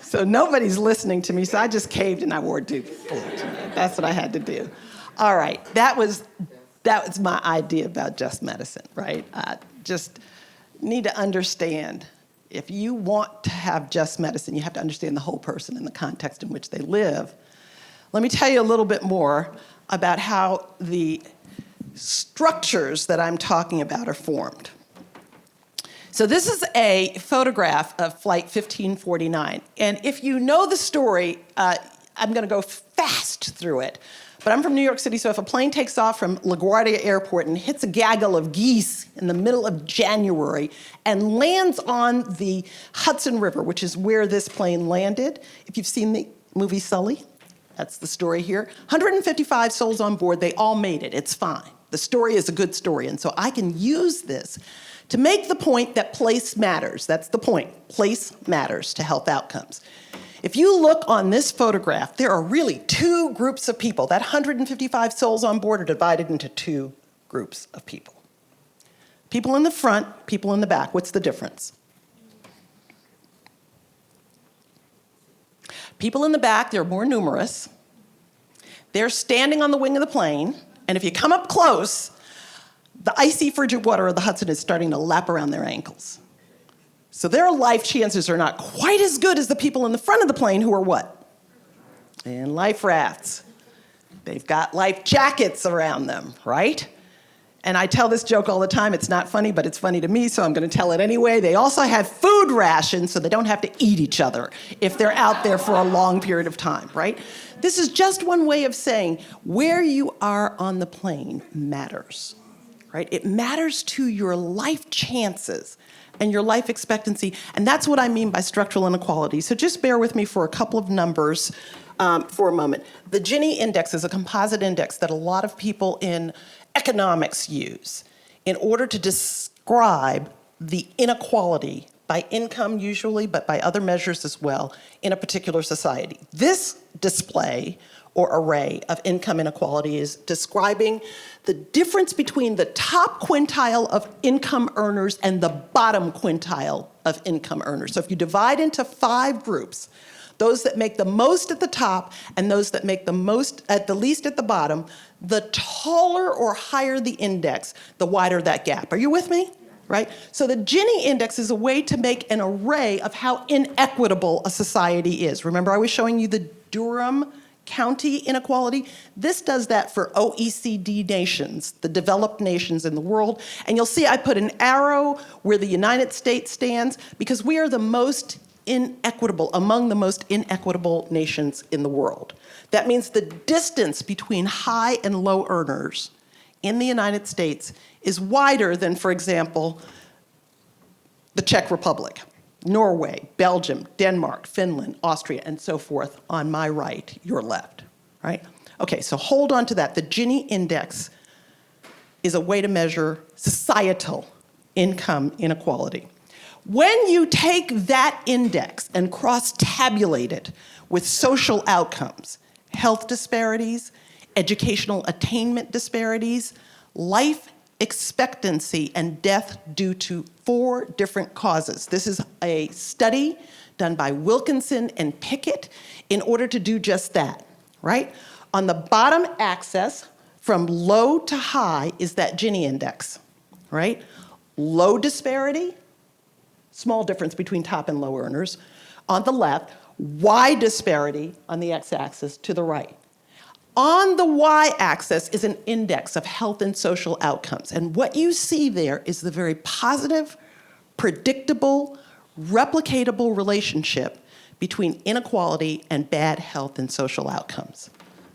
So nobody's listening to me, so I just caved and I wore Duke blue tonight. That's what I had to do. All right, that was my idea about just medicine, right? just need to understand, if you want to have just medicine, you have to understand the whole person and the context in which they live. Let me tell you a little bit more about how the structures that I'm talking about are formed. So this is a photograph of Flight 1549. And if you know the story, I'm going to go fast through it. But I'm from New York City, so if a plane takes off from LaGuardia Airport and hits a gaggle of geese in the middle of January and lands on the Hudson River, which is where this plane landed, if you've seen the movie Sully, that's the story here. 155 souls on board, they all made it, it's fine. The story is a good story, and so I can use this to make the point that place matters. That's the point, place matters to health outcomes. If you look on this photograph, there are really two groups of people. That 155 souls on board are divided into two groups of people. People in the front, people in the back. What's the difference? People in the back, they're more numerous. They're standing on the wing of the plane, and if you come up close, the icy frigid water of the Hudson is starting to lap around their ankles. So their life chances are not quite as good as the people in the front of the plane who are what? In life rafts. They've got life jackets around them, right? And I tell this joke all the time. It's not funny, but it's funny to me, so I'm going to tell it anyway. They also have food rations so they don't have to eat each other if they're out there for a long period of time, right? This is just one way of saying where you are on the plane matters, right? It matters to your life chances and your life expectancy, and that's what I mean by structural inequality. So just bear with me for a couple of numbers for a moment. The Gini index is a composite index that a lot of people in economics use in order to describe the inequality by income usually, but by other measures as well, in a particular society. This display or array of income inequality is describing the difference between the top quintile of income earners and the bottom quintile of income earners. So if you divide into 5 groups, those that make the most at the top and those that make the most at the least at the bottom, the taller or higher the index, the wider that gap. Are you with me? Right? So the Gini index is a way to make an array of how inequitable a society is. Remember I was showing you the Durham County inequality? This does that for OECD nations, the developed nations in the world. And you'll see I put an arrow where the United States stands because we are the most inequitable, among the most inequitable nations in the world. That means the distance between high and low earners in the United States is wider than, for example, the Czech Republic, Norway, Belgium, Denmark, Finland, Austria, and so forth on my right, your left, right? Okay, so hold on to that. The Gini index is a way to measure societal income inequality. When you take that index and cross-tabulate it with social outcomes, health disparities, educational attainment disparities, life expectancy, and death due to 4 different causes. This is a study done by Wilkinson and Pickett in order to do just that, right? On the bottom axis, from low to high, is that Gini index, right? Low disparity, small difference between top and low earners. On the left, wide disparity on the x-axis to the right. On the y-axis is an index of health and social outcomes. And what you see there is the very positive, predictable, replicatable relationship between inequality and bad health and social outcomes.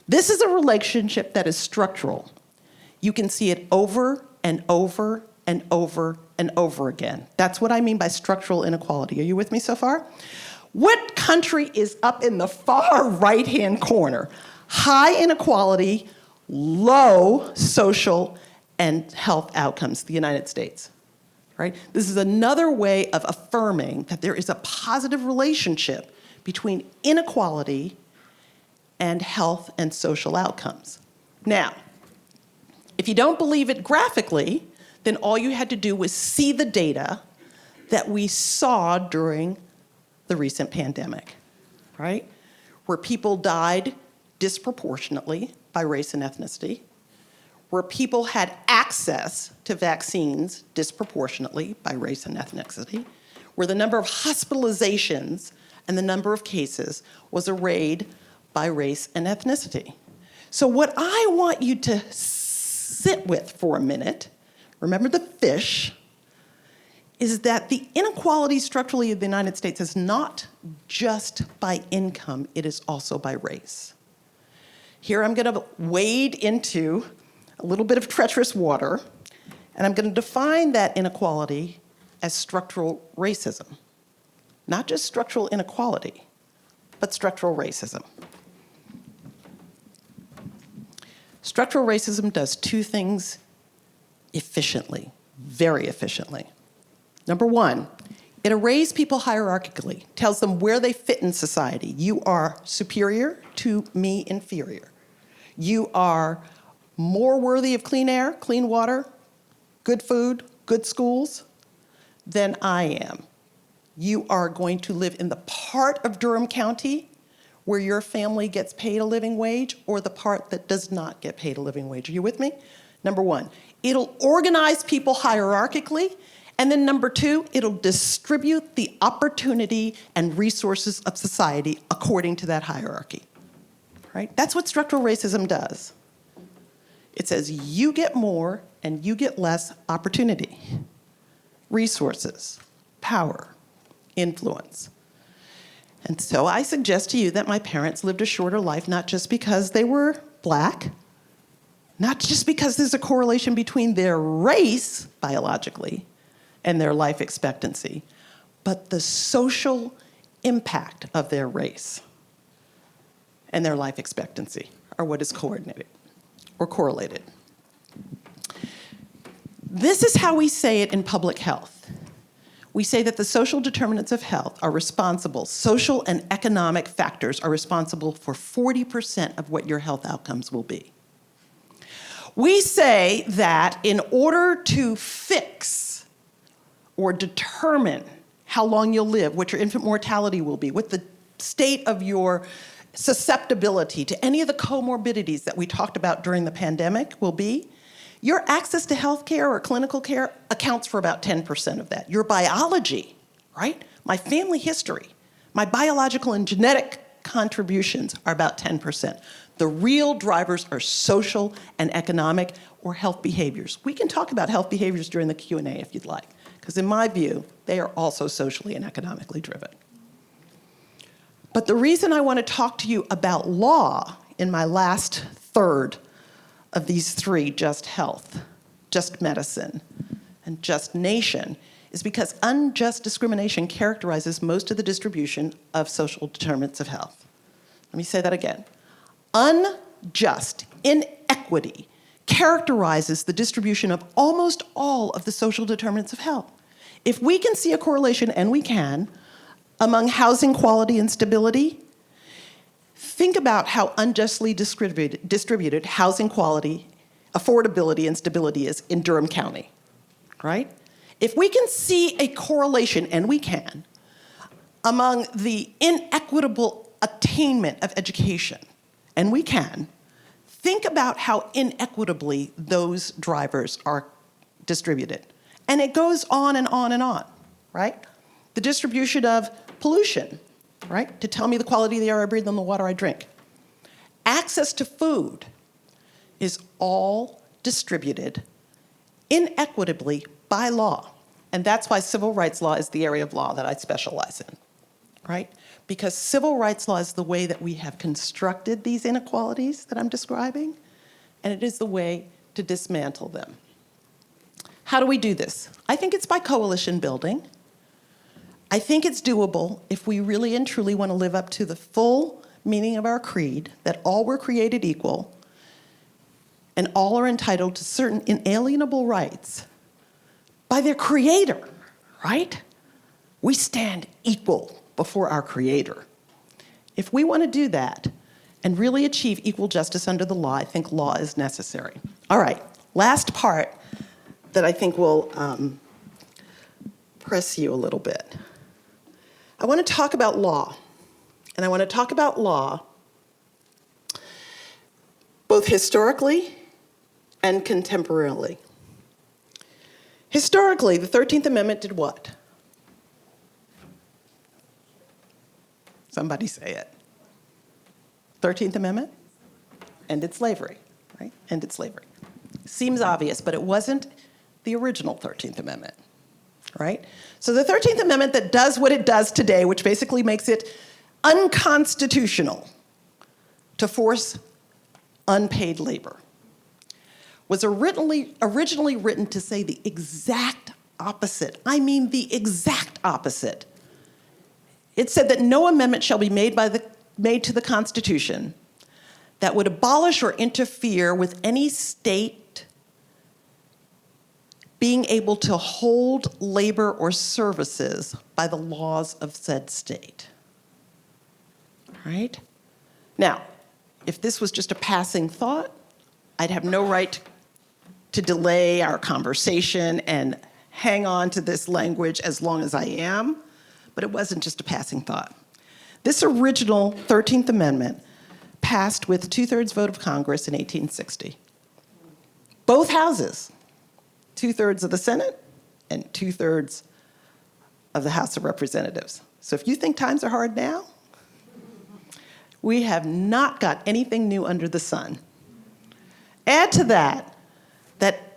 This is a relationship that is structural. You can see it over and over and over and over again. That's what I mean by structural inequality. Are you with me so far? What country is up in the far right-hand corner? High inequality, low social and health outcomes, the United States, right? This is another way of affirming that there is a positive relationship between inequality and health and social outcomes. Now, if you don't believe it graphically, then all you had to do was see the data that we saw during the recent pandemic, right? Where people died disproportionately by race and ethnicity, where people had access to vaccines disproportionately by race and ethnicity, where the number of hospitalizations and the number of cases was arrayed by race and ethnicity. So what I want you to sit with for a minute, remember the fish, is that the inequality structurally of the United States is not just by income, it is also by race. Here I'm gonna wade into a little bit of treacherous water, and I'm gonna define that inequality as structural racism. Not just structural inequality, but structural racism. Structural racism does two things efficiently, very efficiently. Number one, it arrays people hierarchically, tells them where they fit in society. You are superior to me, inferior. You are more worthy of clean air, clean water, good food, good schools than I am. You are going to live in the part of Durham County where your family gets paid a living wage or the part that does not get paid a living wage. Are you with me? Number one, it'll organize people hierarchically. And then number two, it'll distribute the opportunity and resources of society according to that hierarchy, right? That's what structural racism does. It says you get more and you get less opportunity, resources, power, influence. And so I suggest to you that my parents lived a shorter life, not just because they were Black, not just because there's a correlation between their race, biologically, and their life expectancy, but the social impact of their race and their life expectancy are what is coordinated or correlated. This is how we say it in public health. We say that the social determinants of health are responsible, social and economic factors are responsible for 40% of what your health outcomes will be. We say that in order to fix or determine how long you'll live, what your infant mortality will be, what the state of your susceptibility to any of the comorbidities that we talked about during the pandemic will be, your access to health care or clinical care accounts for about 10% of that. Your biology, right? My family history, my biological and genetic contributions are about 10%. The real drivers are social and economic or health behaviors. We can talk about health behaviors during the Q&A if you'd like, because in my view, they are also socially and economically driven. But the reason I want to talk to you about law in my last third of these three, just health, just medicine, and just nation, is because unjust discrimination characterizes most of the distribution of social determinants of health. Let me say that again. Unjust inequity characterizes the distribution of almost all of the social determinants of health. If we can see a correlation, and we can, among housing quality and stability, think about how unjustly distributed housing quality, affordability, and stability is in Durham County, right? If we can see a correlation, and we can, among the inequitable attainment of education, and we can, think about how inequitably those drivers are distributed. And it goes on and on and on, right? The distribution of pollution, right? To tell me the quality of the air I breathe and the water I drink. Access to food is all distributed inequitably by law. And that's why civil rights law is the area of law that I specialize in, right? Because civil rights law is the way that we have constructed these inequalities that I'm describing, and it is the way to dismantle them. How do we do this? I think it's by coalition building. I think it's doable if we really and truly want to live up to the full meaning of our creed, that all were created equal and all are entitled to certain inalienable rights by their creator, right? We stand equal before our creator. If we want to do that and really achieve equal justice under the law, I think law is necessary. All right, last part that I think will press you a little bit. I want to talk about law, and I want to talk about law both historically and contemporarily. Historically, the 13th Amendment did what? Somebody say it. 13th Amendment? Ended slavery, right? Ended slavery. Seems obvious, but it wasn't the original 13th Amendment, right? So the 13th Amendment that does what it does today, which basically makes it unconstitutional to force unpaid labor, was originally written to say the exact opposite. I mean the exact opposite. It said that no amendment shall be made to the Constitution that would abolish or interfere with any state being able to hold labor or services by the laws of said state. Right? Now, if this was just a passing thought, I'd have no right to delay our conversation and hang on to this language as long as I am, but it wasn't just a passing thought. This original 13th Amendment passed with 2/3 vote of Congress in 1860. Both houses, 2/3 of the Senate and 2/3 of the House of Representatives. So if you think times are hard now, we have not got anything new under the sun. Add to that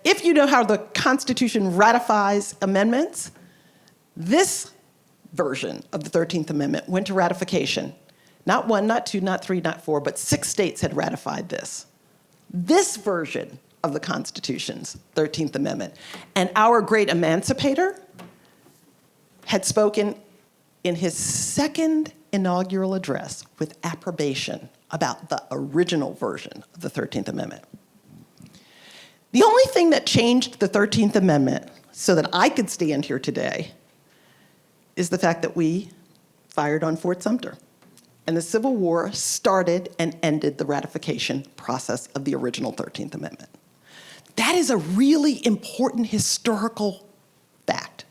if you know how the Constitution ratifies amendments, this version of the 13th Amendment went to ratification. Not 1, not 2, not 3, not 4, but 6 states had ratified this. This version of the Constitution's 13th Amendment. And our great emancipator had spoken in his second inaugural address with approbation about the original version of the 13th Amendment. The only thing that changed the 13th Amendment so that I could stand here today is the fact that we fired on Fort Sumter. And the Civil War started and ended the ratification process of the original 13th Amendment. That is a really important historical fact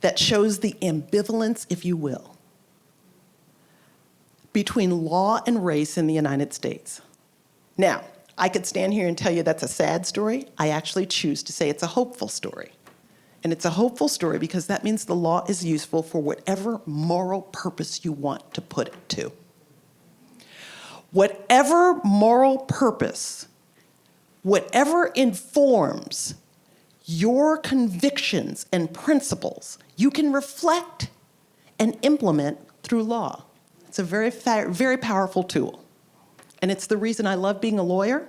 that shows the ambivalence, if you will, between law and race in the United States. Now, I could stand here and tell you that's a sad story. I actually choose to say it's a hopeful story. And it's a hopeful story because that means the law is useful for whatever moral purpose you want to put it to. Whatever moral purpose, whatever informs your convictions and principles, you can reflect and implement through law. It's a very powerful tool. And it's the reason I love being a lawyer.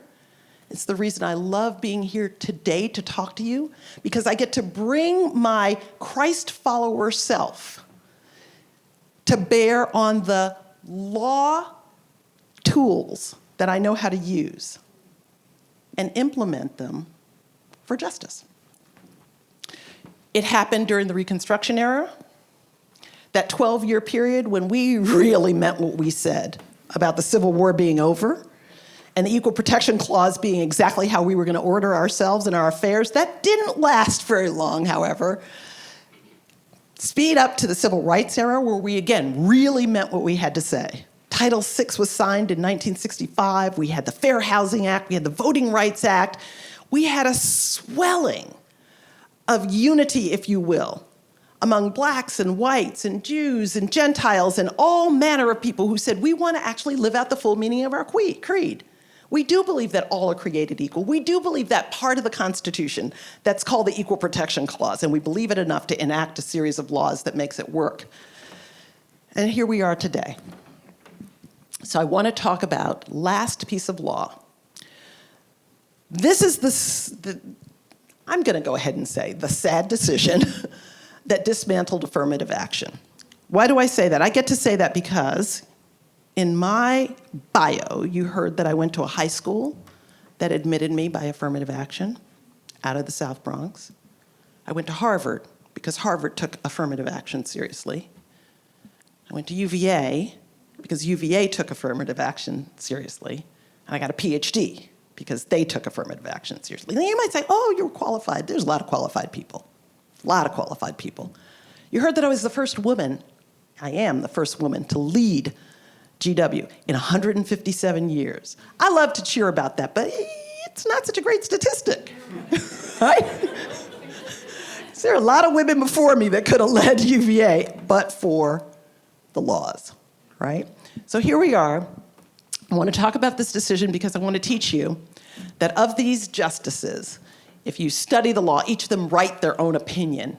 It's the reason I love being here today to talk to you, because I get to bring my Christ follower self to bear on the law tools that I know how to use and implement them for justice. It happened during the Reconstruction era, that 12-year period when we really meant what we said about the Civil War being over and the Equal Protection Clause being exactly how we were going to order ourselves and our affairs. That didn't last very long, however. Speed up to the Civil Rights era, where we, again, really meant what we had to say. Title VI was signed in 1965. We had the Fair Housing Act. We had the Voting Rights Act. We had a swelling of unity, if you will, among blacks and whites and Jews and Gentiles and all manner of people who said, we want to actually live out the full meaning of our creed. We do believe that all are created equal. We do believe that part of the Constitution that's called the Equal Protection Clause, and we believe it enough to enact a series of laws that makes it work. And here we are today. So I want to talk about last piece of law. This is I'm going to go ahead and say, the sad decision that dismantled affirmative action. Why do I say that? I get to say that because in my bio, you heard that I went to a high school that admitted me by affirmative action out of the South Bronx. I went to Harvard because Harvard took affirmative action seriously. I went to UVA because UVA took affirmative action seriously. And I got a PhD because they took affirmative action seriously. Now you might say, oh, you're qualified. There's a lot of qualified people. A lot of qualified people. You heard that I was the first woman, I am the first woman to lead GW in 157 years. I love to cheer about that, but it's not such a great statistic, right? There are a lot of women before me that could have led UVA, but for the laws, right? So here we are. I want to talk about this decision because I want to teach you that of these justices, if you study the law, each of them write their own opinion.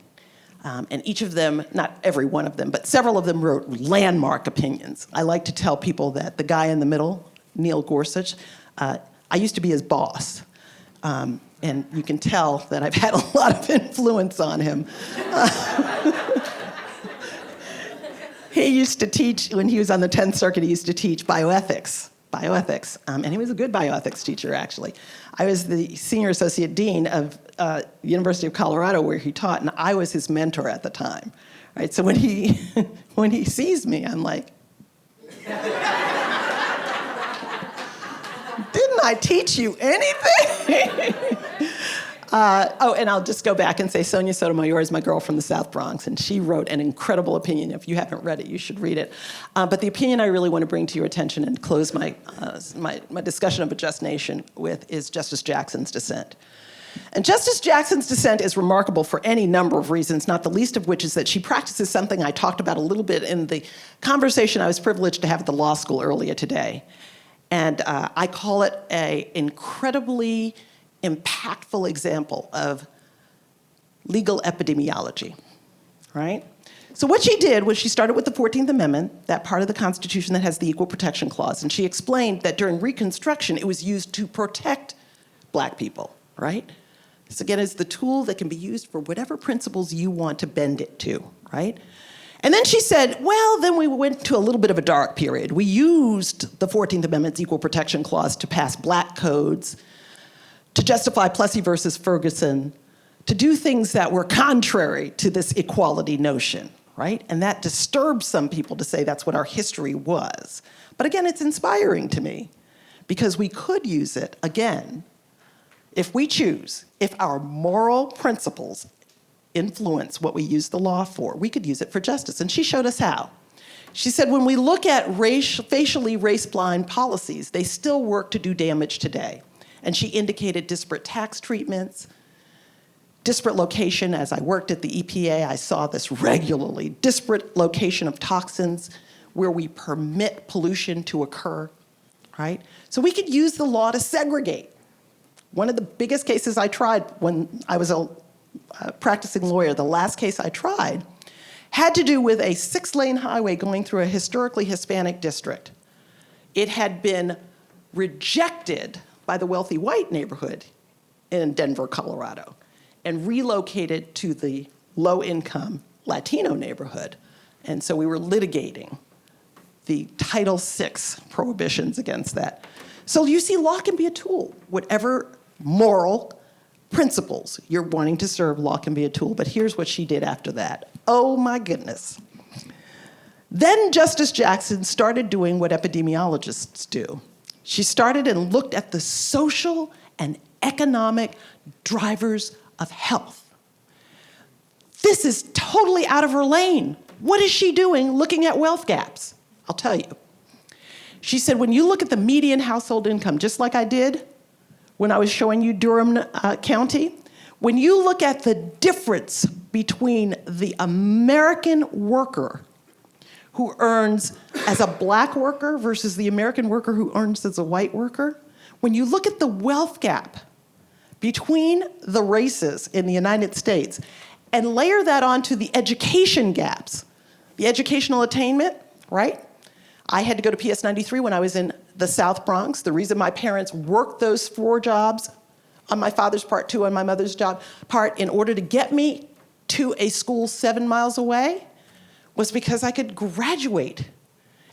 And each of them, not every one of them, but several of them wrote landmark opinions. I like to tell people that the guy in the middle, Neil Gorsuch, I used to be his boss. And you can tell that I've had a lot of influence on him. He used to teach, when he was on the 10th Circuit, he used to teach bioethics. And he was a good bioethics teacher, actually. I was the senior associate dean of University of Colorado where he taught, and I was his mentor at the time. Right? So when he, when he sees me, I'm like, didn't I teach you anything? And I'll just go back and say Sonia Sotomayor is my girl from the South Bronx, and she wrote an incredible opinion. If you haven't read it, you should read it. But the opinion I really want to bring to your attention and close my discussion of a just nation with is Justice Jackson's dissent. And Justice Jackson's dissent is remarkable for any number of reasons, not the least of which is that she practices something I talked about a little bit in the conversation I was privileged to have at the law school earlier today. And I call it an incredibly impactful example of legal epidemiology, right? So what she did was she started with the 14th Amendment, that part of the Constitution that has the Equal Protection Clause, and she explained that during Reconstruction, it was used to protect Black people, right? This, again, is the tool that can be used for whatever principles you want to bend it to, right? And then she said, well, then we went to a little bit of a dark period. We used the 14th Amendment's Equal Protection Clause to pass Black codes, to justify Plessy versus Ferguson, to do things that were contrary to this equality notion, right? And that disturbs some people to say that's what our history was. But again, it's inspiring to me because we could use it again if we choose, if our moral principles influence what we use the law for, we could use it for justice. And she showed us how. She said, when we look at facially race-blind policies, they still work to do damage today. And she indicated disparate tax treatments, disparate location. As I worked at the EPA, I saw this regularly, disparate location of toxins where we permit pollution to occur, right? So we could use the law to segregate. One of the biggest cases I tried when I was a practicing lawyer, the last case I tried, had to do with a 6-lane highway going through a historically Hispanic district. It had been rejected by the wealthy white neighborhood in Denver, Colorado, and relocated to the low-income Latino neighborhood. And so we were litigating the Title VI prohibitions against that. So you see, law can be a tool. Whatever moral principles you're wanting to serve, law can be a tool. But here's what she did after that. Oh, my goodness. Then Justice Jackson started doing what epidemiologists do. She started and looked at the social and economic drivers of health. This is totally out of her lane. What is she doing looking at wealth gaps? I'll tell you. She said, when you look at the median household income, just like I did when I was showing you Durham County, when you look at the difference between the American worker who earns as a Black worker versus the American worker who earns as a white worker, when you look at the wealth gap between the races in the United States and layer that onto the education gaps, the educational attainment, right? I had to go to PS 93 when I was in the South Bronx. The reason my parents worked those 4 jobs, on my father's part, 2 on my mother's job part, in order to get me to a school 7 miles away, was because I could graduate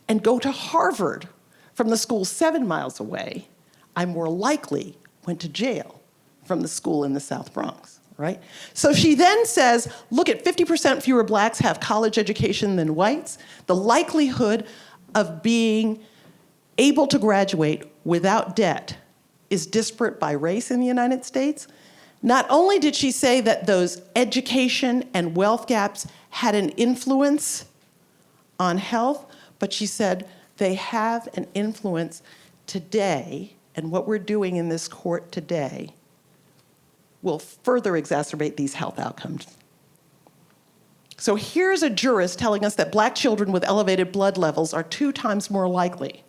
and go to Harvard from the school 7 miles away. I more likely went to jail from the school in the South Bronx, right? So she then says, look at 50% fewer Blacks have college education than whites. The likelihood of being able to graduate without debt is disparate by race in the United States. Not only did she say that those education and wealth gaps had an influence on health, but she said they have an influence today and what we're doing in this court today will further exacerbate these health outcomes. So here's a jurist telling us that black children with elevated blood levels are 2 times more likely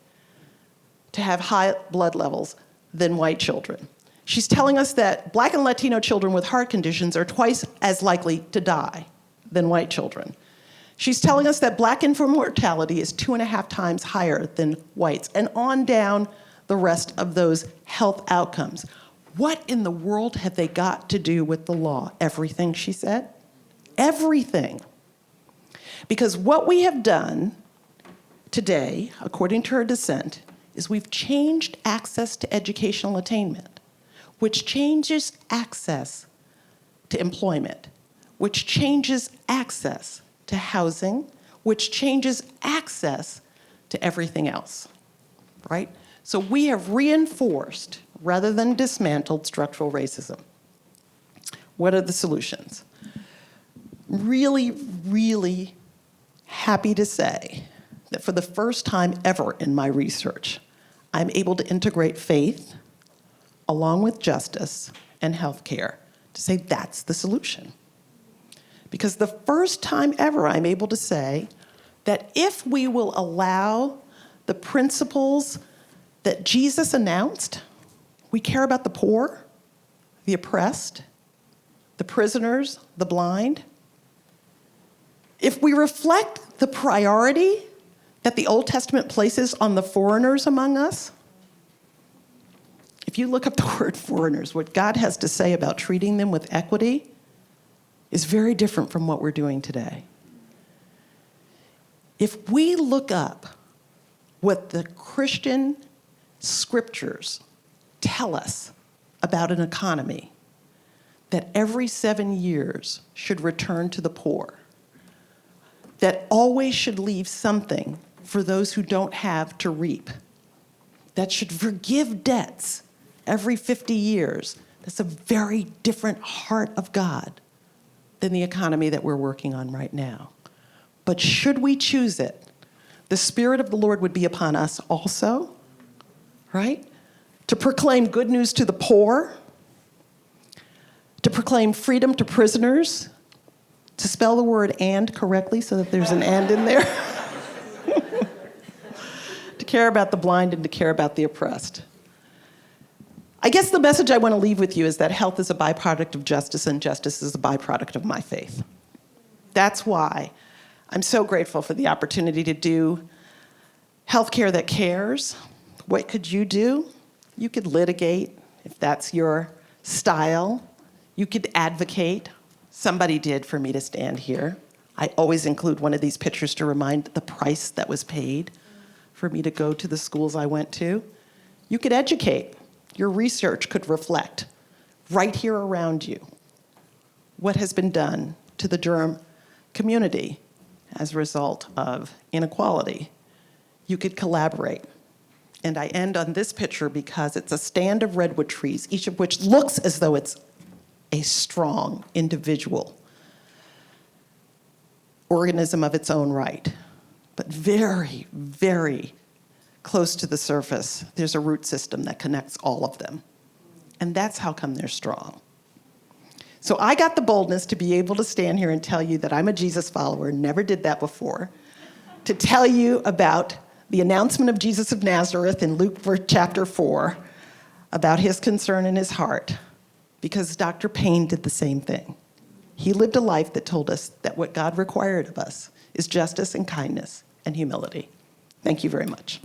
to have high blood levels than white children. She's telling us that black and Latino children with heart conditions are twice as likely to die than white children. She's telling us that black infant mortality is 2.5 times higher than whites, and on down the rest of those health outcomes. What in the world have they got to do with the law? Everything, she said. Everything. Because what we have done today, according to her dissent, is we've changed access to educational attainment, which changes access to employment, which changes access to housing, which changes access to everything else, right? So we have reinforced, rather than dismantled, structural racism. What are the solutions? Really, really happy to say that for the first time ever in my research, I'm able to integrate faith along with justice and healthcare to say that's the solution. Because the first time ever I'm able to say that if we will allow the principles that Jesus announced, we care about the poor, the oppressed, the prisoners, the blind. If we reflect the priority that the Old Testament places on the foreigners among us, if you look up the word foreigners, what God has to say about treating them with equity is very different from what we're doing today. If we look up what the Christian scriptures tell us about an economy that every 7 years should return to the poor, that always should leave something for those who don't have to reap, that should forgive debts every 50 years, that's a very different heart of God than the economy that we're working on right now. But should we choose it, the Spirit of the Lord would be upon us also, right? To proclaim good news to the poor, to proclaim freedom to prisoners, to spell the word "and" correctly so that there's an "and" in there, to care about the blind and to care about the oppressed. I guess the message I want to leave with you is that health is a byproduct of justice and justice is a byproduct of my faith. That's why I'm so grateful for the opportunity to do healthcare that cares. What could you do? You could litigate if that's your style. You could advocate. Somebody did for me to stand here. I always include one of these pictures to remind the price that was paid for me to go to the schools I went to. You could educate. Your research could reflect right here around you what has been done to the Durham community as a result of inequality. You could collaborate. And I end on this picture because it's a stand of redwood trees, each of which looks as though it's a strong individual organism of its own right, but very, very close to the surface, there's a root system that connects all of them. And that's how come they're strong. So I got the boldness to be able to stand here and tell you that I'm a Jesus follower, never did that before, to tell you about the announcement of Jesus of Nazareth in Luke chapter 4, about his concern in his heart, because Dr. Payne did the same thing. He lived a life that told us that what God required of us is justice and kindness and humility. Thank you very much.